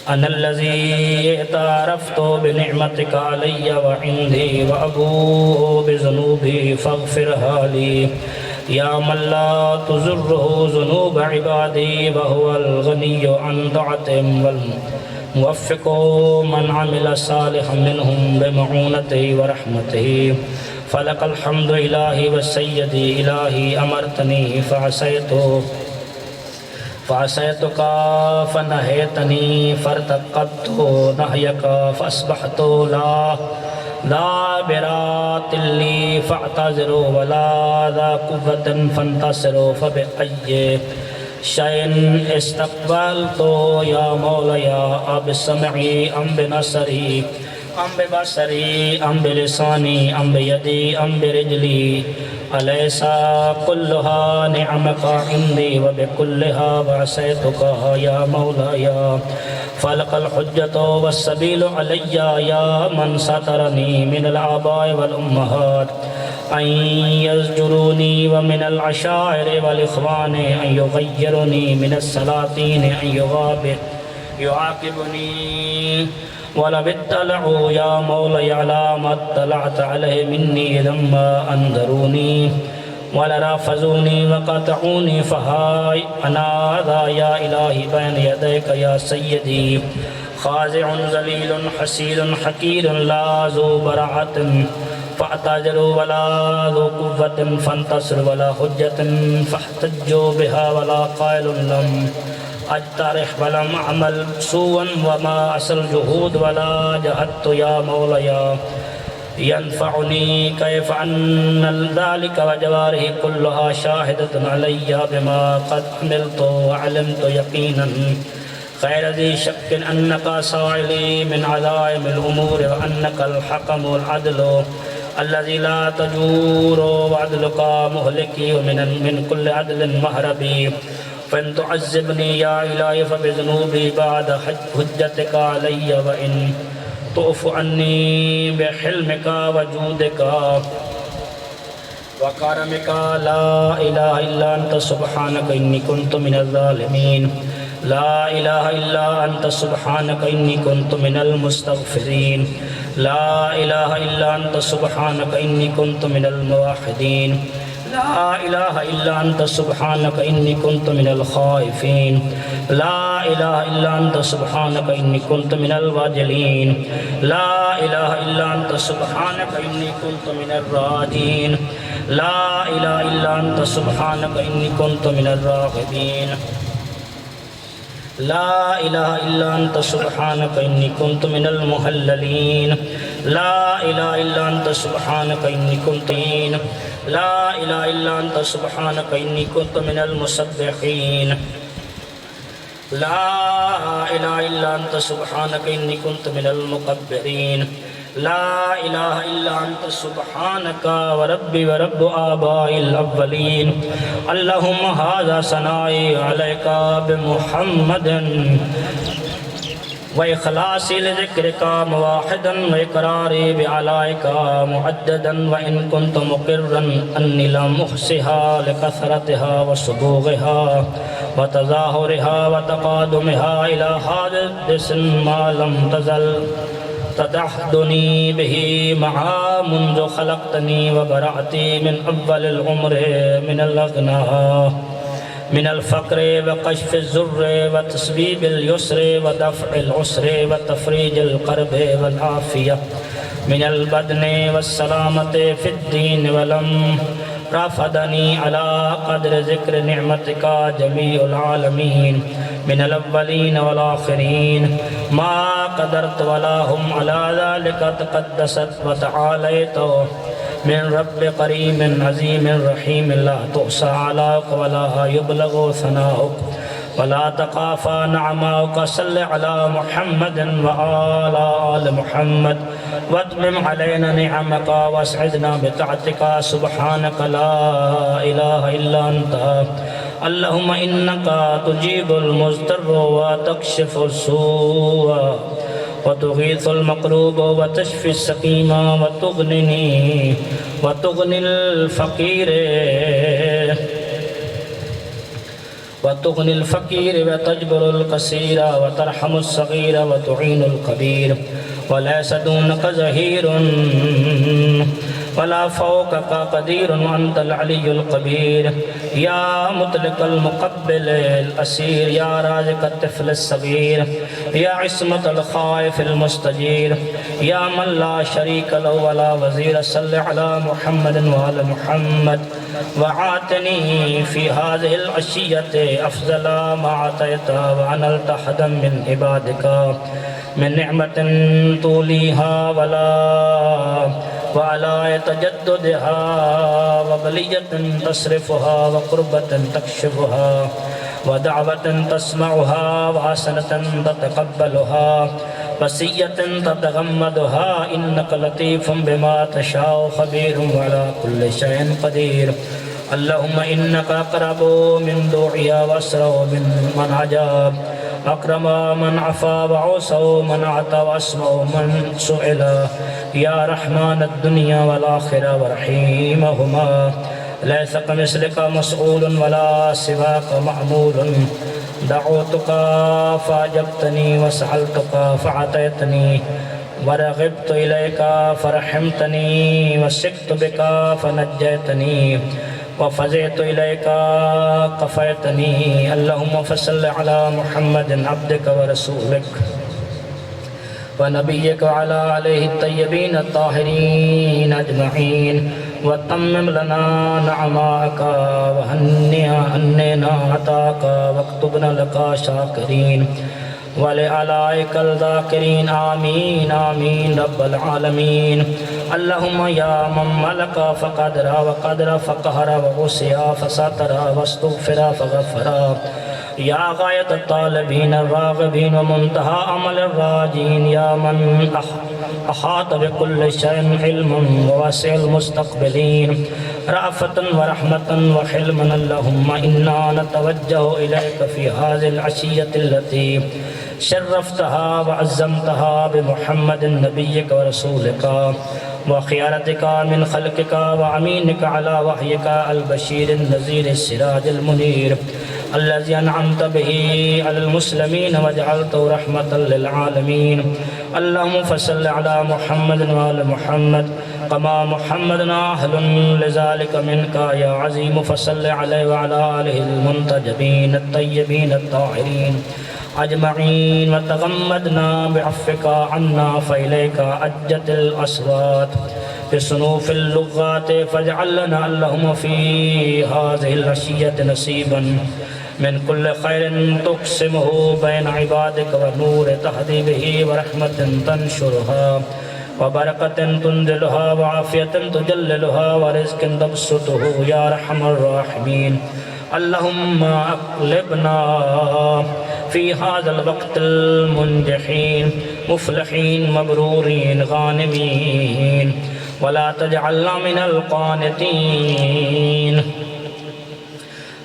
أنا الذي اعترفت بنعمتك علي وعندي وأبوء بذنوبي فاغفرها لي يا من لا تزره ذنوب عبادي وهو الغني عن طاعتهم والموفق من عمل صالحا منهم بمعونته ورحمته فلك الحمد إلهي وسيدي إلهي أمرتني فعصيتك فنهيتني فارتقبت نهيك فأصبحت لا برات لي فاعتذر ولا ذا قوة فانتصر فبأي شيء استقبلت يا مولاي بسمعي أم بنصري أم ببصري أم بلساني أم بيدي أم برجلي أليس كلها نعمك عندي وبكلها وعصيتك يا مولاي فلك الحجة والسبيل علي يا من سترني من الآباء والأمهات أن يزجروني ومن العشائر والإخوان أن يغيرني من السلاطين أن يعاقبني ولو اطلعوا يا مولاي على ما اطلعت عليه مني لما أنذروني ولرافزوني وقطعوني فهاي أنا ذا يا إلهي بين يديك يا سيدي خاضع ذليل حسير حقير لا ذو براعة فاعتذروا ولا ذو قوة فانتصر ولا حجة فاحتجوا بها ولا قائل لم أجترح ولم أعمل سوءا وما أصل جهود ولا جهدت يا مولاي ينفعني كيف أن ذلك وجواره كلها شاهدة علي بما قد عملت وعلمت يقينا غير ذي شك أنك سائلي من عزائم الأمور وأنك الحكم العدل الذي لا تجور وعدلك مهلكي من كل عدل مهربي فإن تعذبني يا إلهي فبذنوبي بعد حجتك علي وإن تعف عني بحلمك وجودك وكرمك لا إله إلا أنت سبحانك إني كنت من الظالمين لا إله إلا أنت سبحانك إني كنت من المستغفرين لا إله إلا أنت سبحانك إني كنت من الموحدين لا إله إلا أنت سبحانك إني كنت من الخائفين لا إله إلا أنت سبحانك إني كنت من الواجلين لا إله إلا أنت سبحانك إني كنت من الراجين لا إله إلا أنت سبحانك إني كنت من الراغبين لا إله إلا أنت سبحانك إني كنت من المهللين لا إله إلا أنت سبحانك إني كنت لا إله إلا أنت سبحانك إني كنت من المسبحين لا إله إلا أنت سبحانك إني كنت من المكبرين لا إله إلا أنت سبحانك وربي ورب آبائي الأولين اللهم هذا ثنائي عليك بمحمد وإخلاصي لذكرك مواحدا وإقراري بعلائك معددا وإن كنت مقرا أني لم أحصها لكثرتها وصبوغها وتظاهرها وتقادمها إلى حادث ما لم تزل تدحدني به معا منذ خلقتني وبرعتي من أول العمر من الأغنى من الفقر وقشف الزر وتسبيب اليسر ودفع العسر وتفريج القرب والعافية من البدن والسلامة في الدين ولم رافدني على قدر ذكر نعمتك جميع العالمين من الأولين والآخرين ما قدرت ولا هم على ذلك تقدست وتعاليت من رب قريم عظيم رحيم لا تؤسى علاك ولا يبلغ ثناؤك ولا تقافى نعماؤك صل على محمد وعلى آل محمد واتمم علينا نعمك واسعدنا بطاعتك سبحانك لا إله إلا أنت اللهم إنك تجيب المضطر وتكشف السوء وتغيث المقلوب وتشفي السقيم وتغني الفقير وتجبر القصير وترحم الصغير وتعين الكبير وليس دونك ظهير ولا فوقك قدير وأنت العلي الكبير يا مطلق المقبل الأسير يا رازق الطفل الصغير يا عصمة الخائف المستجير يا من لا شريك له ولا وزير صل على محمد وعلى محمد وعاتني في هذه العشية أفضل ما عطيت وأنلت حدا من عبادك من نعمة توليها وعلى تجددها وبلية تصرفها وقربة تكشفها ودعوة تسمعها وحسنة تتقبلها وصية تتغمدها إنك لطيف بما تشاء خبير وعلى كل شيء قدير اللهم إنك أقرب من دعيا وأسرع من عجاب أكرم من عفا وعوسى من عطى وأسمع من سئل يا رحمن الدنيا والآخرة ورحيمهما ليس كمثلك مسؤول ولا سواك معمول دعوتك فأجبتني وسألتك فأعطيتني ورغبت إليك فرحمتني وسكت بك فنجيتني وفزعت إليك كفيتني اللهم فصل على محمد عبدك ورسولك ونبيك وعلى عليه الطيبين الطاهرين أجمعين وتمم لنا نعماءك وهنئنا عطاك واكتبنا لك شاكرين ولعلائك الذاكرين آمين آمين رب العالمين اللهم يا من ملك فقدر وقدر فقهر وغسي فستر واستغفر فغفر يا غاية الطالبين الراغبين ومنتهى أمل الراجين يا من أحاط بكل شيء علما وواسع المستقبلين رأفة ورحمة وحلما اللهم إنا نتوجه إليك في هذه العشية التي شرفتها وعزمتها بمحمد نبيك ورسولك وخيارتك من خلقك وأمينك على وحيك البشير النذير السراج المنير الذي أنعمت به على المسلمين وجعلته رحمة للعالمين. اللهم فصل على محمد وعلى محمد كما محمد أهل لذلك منك يا عظيم. فصل عليه وعلى آله المنتجبين الطيبين الطاهرين أجمعين وتغمدنا بعفوك عنا فإليك أجت الأصوات بصنوف اللغات. فاجعل لنا اللهم في هذه العشية نصيبا من كل خير تقسمه بين عبادك ونور تهدي به ورحمة تنشرها وبركة تنزلها وعافية تجللها ورزق تبسطه يا أرحم الراحمين. اللهم أقلبنا في هذا الوقت المنجحين مفلحين مبرورين غانمين ولا تجعلنا من القانتين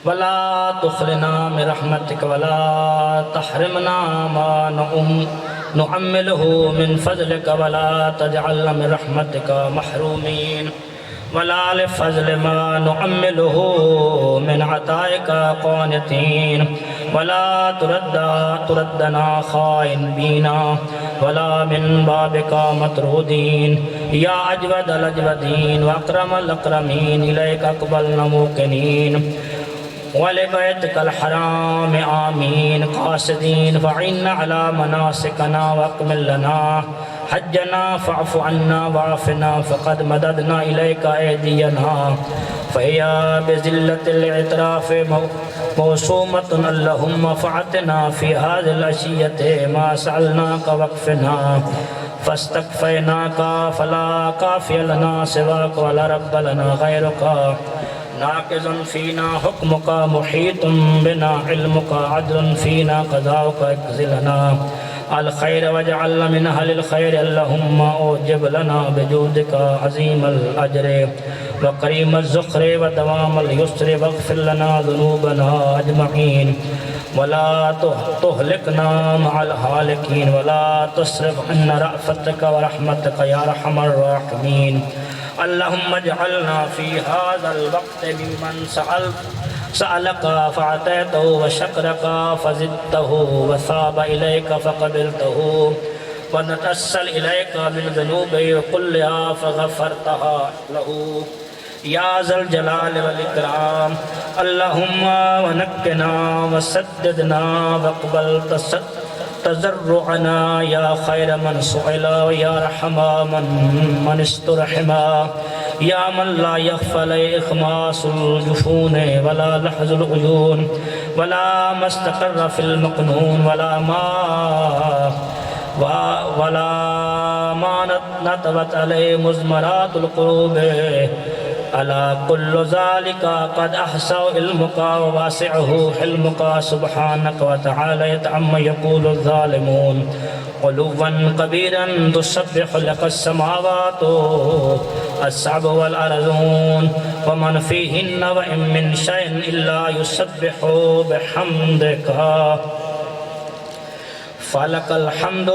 ولا تخلنا من رحمتك ولا تحرمنا ما نعمله من فضلك ولا تجعلنا من رحمتك محرومين ولا لفضل ما نعمله من عطائك قانتين ولا تردنا خائن بينا ولا من بابك مطرودين يا أجود الأجودين وأكرم الأكرمين. إليك أقبلنا موقنين ولبيتك الحرام آمين قاصدين. فعنا على مناسكنا واكمل لنا حجنا فاعف عنا وعافنا فقد مددنا إليك أيدينا فهي بذلة الاعتراف موسومة. اللهم فعتنا في هذه العشية ما سألناك واكفنا فاستكفيناك فلا كافي لنا سواك ولا رب لنا غيرك. ناقض فينا حكمك محيط بنا علمك عدل فينا قضاؤك اقض لنا الخير واجعل من أهل الخير. اللهم أوجب لنا بجودك عظيم الأجر وكريم الزخر ودوام اليسر واغفر لنا ذنوبنا أجمعين ولا تهلكنا مع الهالكين ولا تصرف عنا رأفتك ورحمتك يا أرحم الراحمين. اللهم اجعلنا في هذا الوقت ممن سألك فأعطيته وشكرك فزدته وثاب إليك فقبلته ونتسل إليك بالذنوب كلها فغفرتها له يا ذا الجلال والإكرام. اللهم ونقنا وسددنا واقبل تزرعنا يا خير من سئل ويا رحم من استرحما يا من لا يخفى عليه إخماس الجفون ولا لحظ العيون ولا ما استقر في المقنون ولا ما نطبت عليه مزمرات القلوب. ألا كل ذلك قد أحصى علمك وواسعه حلمك سبحانك وتعالى عما يقول الظالمون علوا كبيرا تسبح لك السماوات السبع والأرضون ومن فيهن وإن من شيء إلا يسبح بحمدك فلك الحمد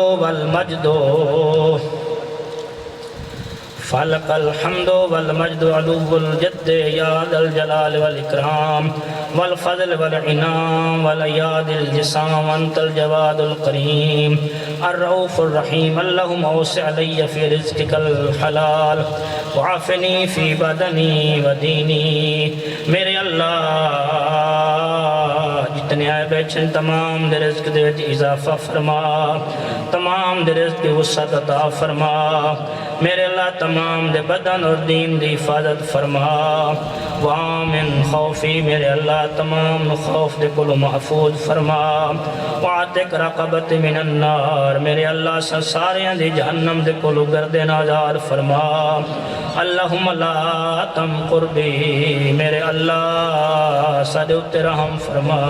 والمجد علو الجد يا ذا الجلال والإكرام والفضل والعنام والأياد الجسام أنت الجواد الكريم الرؤوف الرحيم. اللهم أوسع لي في رزقك الحلال وعافني في بدني وديني. میرے اللہ جتنے آئے بیچن تمام دے رزق دے اضافہ فرما تمام دے رزق کی وسعت عطا فرما. میرے اللہ تمام دے بدن اور دین دی حفاظت فرما. وآمن خوفی میرے اللہ تمام خوف دے کلو محفوظ فرما. وعتق رقبت من النار میرے اللہ ساریاں دی جہنم دے کلو گردن آزاد فرما. اللہم لا تمکر بی میرے اللہ صدق رحم فرما.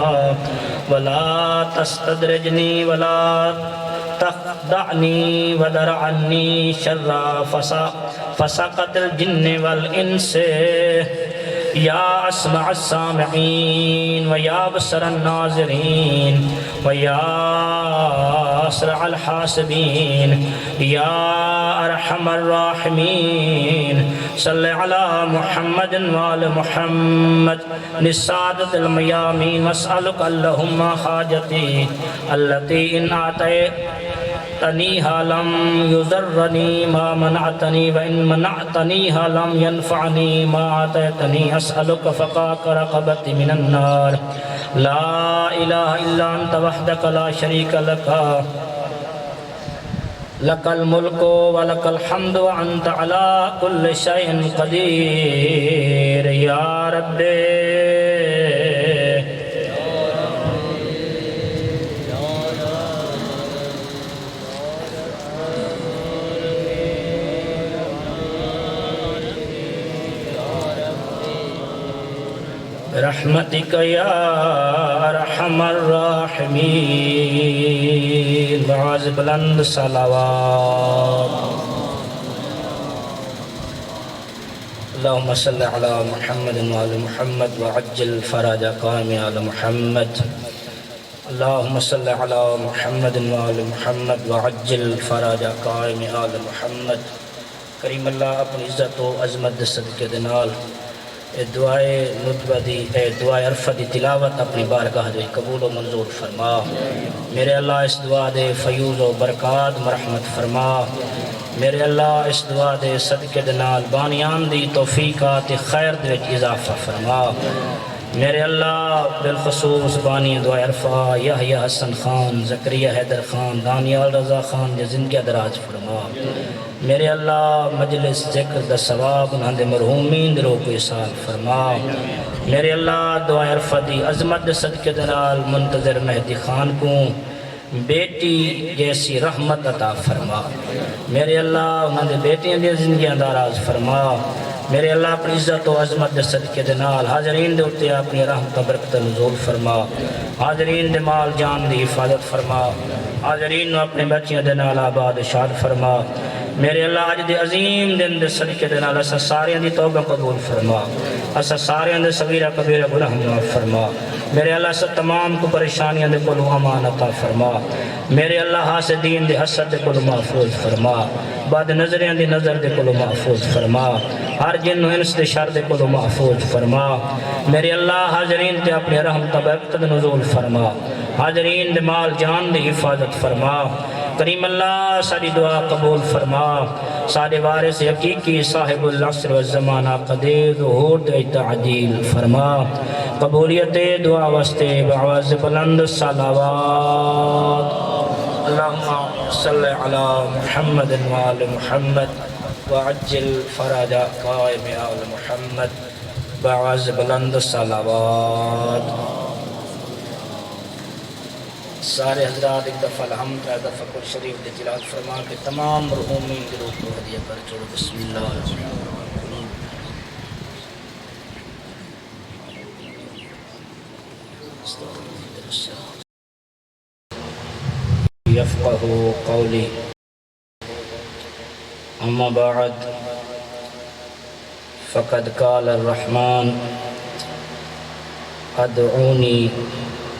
ولا تستدرجنی ولا تخدعنی ودر عنی شر فساقت الجن والانس یا اسمع السامعین و یا بصر الناظرین و یا اسرع الحاسبین یا ارحم الراحمین صلی علی محمد وآل محمد للسادة المیامین واسألک اللہم حاجتی التي ان آتیتنیها لم یضرنی ما منعتنی وإن منعتنیها لم ینفعنی ما آتیتنی اسألک فقاک رقبتی من النار لا الہ الا انت وحدک لا شریک لکا لك الملك ولك الحمد وأنت على كل شيء قدير يا رب برحمتك يا أرحم الراحمين بعز بلند صلوات اللهم صل على محمد وآل محمد وعجل فرج قائم آل محمد اللهم صل على محمد وآل محمد وعجل فرج قائم آل محمد کریم اللہ اپنی عزت و عظمت صدقے دے نال اے دعائے ندبہ دی اے دعائے عرفہ دی تلاوت اپنی بارگاہ دے قبول و منظور فرما میرے اللہ اس دعا دے فیوز و برکات مرحمت فرما میرے اللہ اس دعا دے صدقے دے نال بانیان دی توفیقات خیر دے اضافہ فرما میرے اللہ بالخصوص بانی دعائے عرفہ یحییٰ حسن خان زکریہ حیدر خان دانیال رضا خان دے زندگی دراز فرما میرے اللہ مجلس ذکر دا ثواب انہاں دے مرحومین دے روح کو احسان فرما میرے اللہ دعائے عرفہ دی عظمت دے صدقے دے نال منتظر مہدی خان کو بیٹی جیسی رحمت عطا فرما میرے اللہ انہاں دے بیٹیاں دے زندگیاں دراز فرما میرے اللہ اپنی عزت و عظمت دے صدقے دے نال حاضرین دے اتے اپنی رحمت و برکت نزول فرما حاضرین دے مال جان دی حفاظت فرما حاضرین نو اپنے بچیاں دے نال آباد شاد فرما میرے اللہ آج دے عظیم دن دے صدقے دے نال اسا ساریاں دی توبہ قبول فرما اسا ساریاں دے صغیرہ کبیرہ گناہ معاف فرما میرے اللہ اسا تمام کو پریشانیاں دے کلو امان عطا فرما میرے اللہ حاسدین دے حسد دے کلو محفوظ فرما بعد نظریاں دی نظر دے کلو محفوظ فرما ہر جن و انس دے شر دے کلو محفوظ فرما میرے اللہ حاضرین تے اپنے رحمت و برکت نزول فرما حاضرین دے مال جان دے حفاظت فرما کریم اللہ ساری دعا قبول فرما سارے وارث حقیقی صاحب العصر والزمانہ قدیر ظہور دے تعدیل فرما قبولیت دعا واسطے بعوض بلند صلوات اللہم صلی علی محمد وآل محمد وعجل فرج قائم آل محمد بعوض بلند صلوات سارے حضرات ایک دفعہ الحمد ہے دفعہ کل شریف دے تلاوت فرما کے تمام مرحومین کے روح کو ہدیہ کر چھوڑو بسم اللہ یفقہ قولی اما بعد فقد قال الرحمن ادعونی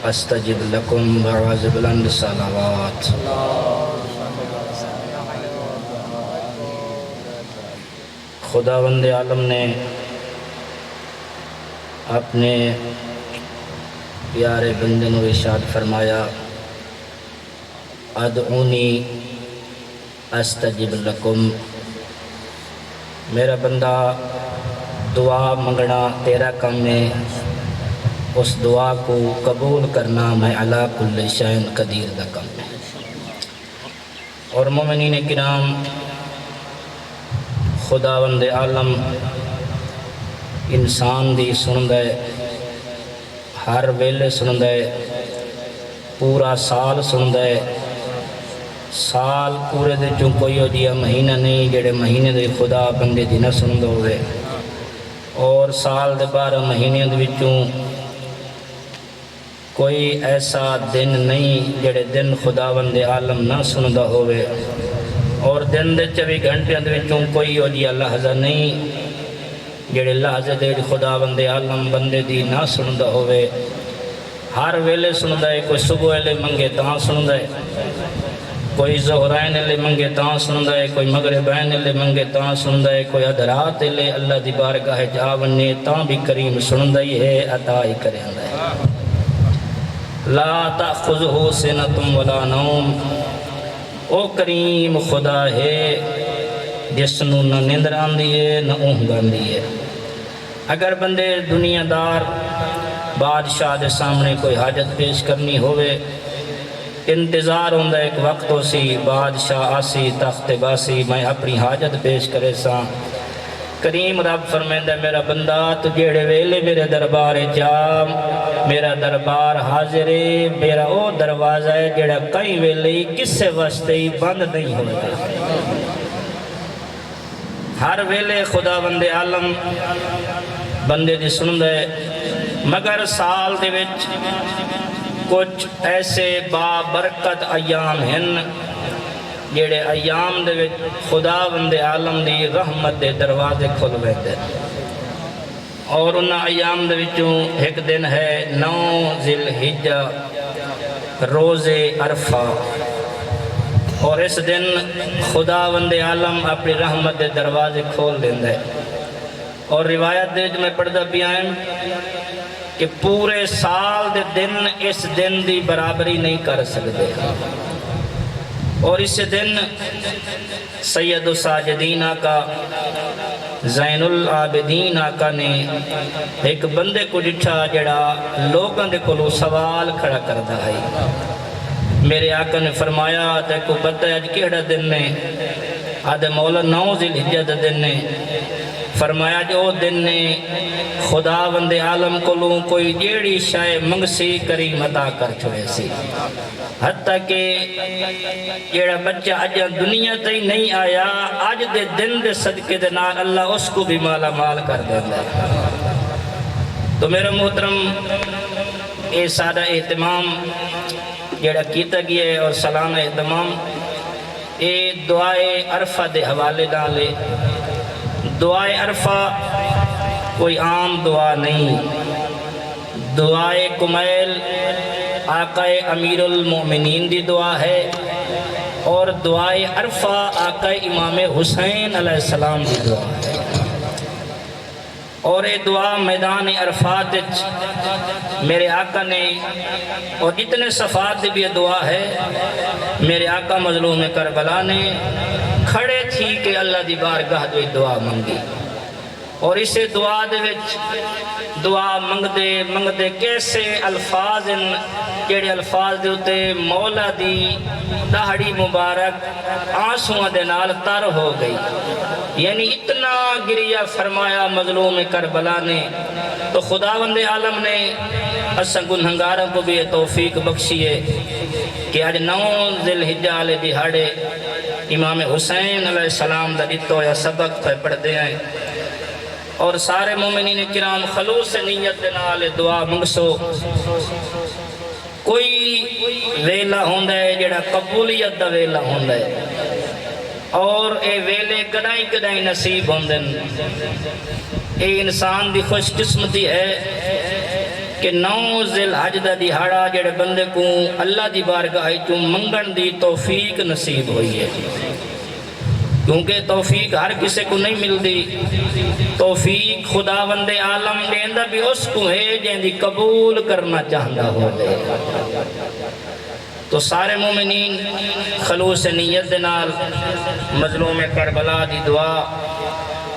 استجب لکم بعوض بلند صلوات خداوند عالم نے اپنے پیارے بندے نو ارشاد فرمایا ادعونی استجب لکم میرا بندہ دعا منگنا تیرا کام ہے اس دعا کو قبول کرنا میں علی کل شیء قدیر دا کم ہے اور مومنین کرام خداوند عالم انسان دی سندا ہے ہر ویلے سندا ہے پورا سال سندا ہے سال پورے دے چوں کوئی ہو جیا مہینہ نہیں جڑے مہینے دے خدا بندے دی نہ سندا ہوئے اور سال دے 12 مہینے دے وچوں کوئی ایسا دن نہیں جڑے دن خداوند عالم نہ سندا ہوئے اور دن دے 24 گھنٹے دے وچوں کوئی ہو جیا لحظہ نہیں جڑے لحظے دے خدا بندے عالم بندے دی نہ سندا ہوئے، ہر ویلے سندا ہے، کوئی صبح ویلے منگے تاں سندا ہے، کوئی ظہرین لے منگے تاں سندا ہے، کوئی مغربین لے منگے تاں سندا ہے، کوئی ادھرات لے اللہ دی بارگاہ جا ونے تاں بھی کریم سندا ہی ہے، عطا ہی کریندا ہے۔ لا تأخذہ سنۃ ولا نوم، او کریم خدا ہے جس نو نہ نیندر آندی ہے نہ اونگ آندی ہے۔ اگر بندے دنیا دار بادشاہ دے سامنے کوئی حاجت پیش کرنی ہوئے، انتظار ہوندہ ایک وقت ہو سی بادشاہ آسی تخت باسی میں اپنی حاجت پیش کرے ساں، کریم رب فرمیندہ میرا بندہ تو جیڑے ویلے میرے دربار جا، میرا دربار حاضر ہے، میرا او دروازہ ہے جیڑا کئی ویلے کسے واسطے ہی بند نہیں ہوتا۔ ہر ویلے خدا بندے عالم بندے دی سنند ہے، مگر سال دے وچ کچھ ایسے بابرکت ایام ہیں جیڑے ایام دے وچ خدا بندے عالم دی رحمت دے دروازے کھل ویندے، اور انہاں ایام دے وچوں ایک دن ہے 9 ذی الحجہ روز عرفہ، اور اس دن خدا بندے عالم اپنی رحمت دے دروازے کھول دیندے، اور روایت دے میں پڑھدا بھی آئیں کہ پورے سال دے دن اس دن دی برابری نہیں کر سکتے، اور اس دن سید الساجدین آقا زین العابدین آقا نے ایک بندے کو ڈٹھا جڑا لوگوں دے کولوں سوال کھڑا کردا ہے۔ میرے آقا نے فرمایا تے کو پتہ ہے اج کیڑا دن نے؟ آدھے مولا 9 ذی الحجہ دا دن نے۔ فرمایا جو دن نے خدا بندے عالم کولوں کوئی جیڑی شائع منگسی کریم عطا کر چھوڑے سی، حتیٰ کہ جیڑا بچہ اج دنیا تے نہیں آیا، آج دے دن دے صدقے دے نال اللہ اس کو بھی مالا مال کر دیتا ہے۔ تو میرا محترم اے سادہ اہتمام جیڑا کیتا گیا ہے اور سلام اہتمام اے دعائے عرفہ دے حوالے ڈالے۔ دعائے عرفہ کوئی عام دعا نہیں، دعائے کمیل آقا امیر المومنین دی دعا ہے، اور دعائے عرفہ آقا امام حسین علیہ السلام دی دعا ہے، اور یہ دعا میدان عرفات میرے آقا نے، اور اتنے صفات بھی یہ دعا ہے، میرے آقا مظلوم کربلا نے کھڑے تھی کہ اللہ دی بارگاہ دی دعا منگی، اور اسے دعا دے وچ دعا منگ دے کیسے الفاظ ان جیڑے الفاظ دے ہوتے مولا دی دہڑی مبارک آنسویں دے نال تر ہو گئی، یعنی اتنا گریہ فرمایا مظلوم کربلا نے۔ تو خداوند عالم نے اساں گنہگاراں کو بھی یہ توفیق بخشی ہے کہ آج 9 ذی الحجہ والے دہاڑے امام حسین علیہ السلام دا دتو یا سبق پہ پڑھتے ہیں، اور سارے مومنین کرام خلوص نیت دے نال دعا منگسو۔ کوئی ویلا ہوندہ ہے جڑا قبولیت دا ویلا ہوندہ ہے، اور اے ویلے کدائیں کدائیں نصیب ہوندن۔ اے انسان دی خوش قسمتی ہے کہ 9 ذی الحجہ دا دہاڑا جڑے بندے کو اللہ دی بارگاہ چوں منگن دی توفیق نصیب ہوئی ہے، کیونکہ توفیق ہر کسی کو نہیں ملتی، توفیق خداوند عالم دیندہ بھی اس کو ہے جن دی قبول کرنا چاہتا ہو دے۔ تو سارے مومنین خلوص نیت دنال مظلوم کربلا دی دعا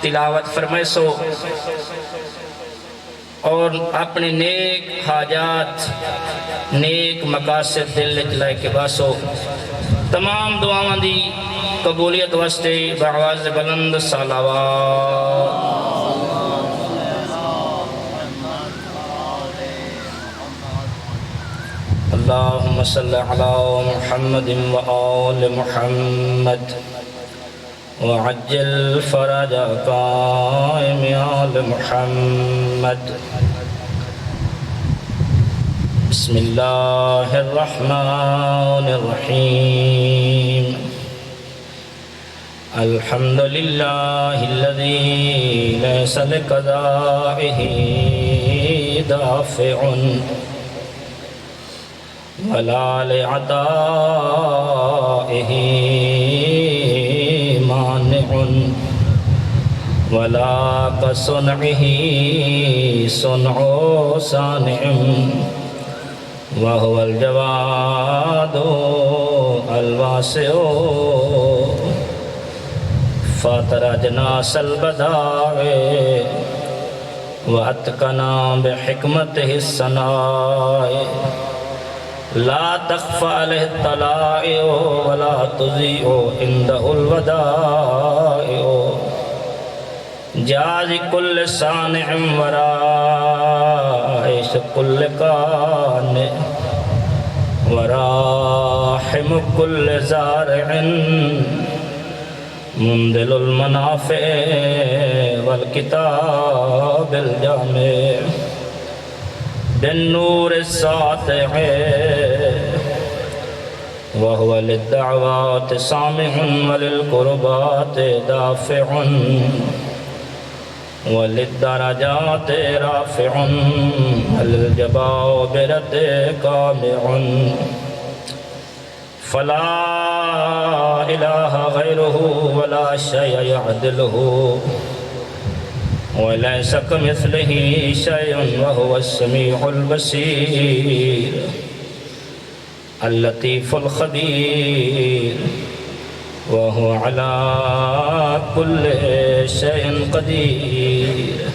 تلاوت فرمائے سو، اور اپنے نیک حاجات نیک مقاصد دل لائے کے باسو۔ تمام دعاواں دی قبولیت واسطے بآواز بلند صلوات۔ اللہم صلی علی محمد وآل محمد وعجل فرج قائم آل محمد۔ بسم اللہ الرحمن الرحیم۔ الحمد لله الذي ليس لقضائه دافع ولا لعطائه مانع ولا كصنعه صنع صانع وهو الجواد الواسع فاطر اجناس البدائع واتقنا بحکمته الصنائع لا تخفى عليه الطلائع ولا تضيع عنده الودائع جاز كل صانع ورائش كل قانع وراحم كل زارع منزل المنافع والكتاب الجامع بالنور الساطع وهو للدعوات سامع وللقربات دافع وللدرجات رافع وللجبابرة قامع فلا إله غيره ولا شيء يعدله وليس كمثله شيء وهو السميع البصير اللطيف الخبير وهو على كل شيء قدیر۔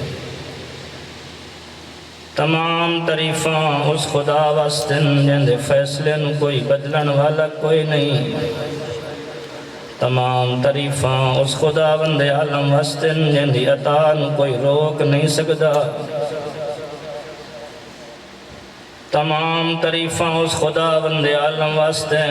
تمام تعریفاں اس خدا واسطے جندے فیصلے نو کوئی بدلن والا کوئی نہیں۔ تمام تعریفاں اس خدا بندے عالم واسطے جندی عطا نو کوئی روک نہیں سکدا۔ تمام تعریفاں اس خدا بندے عالم واسطے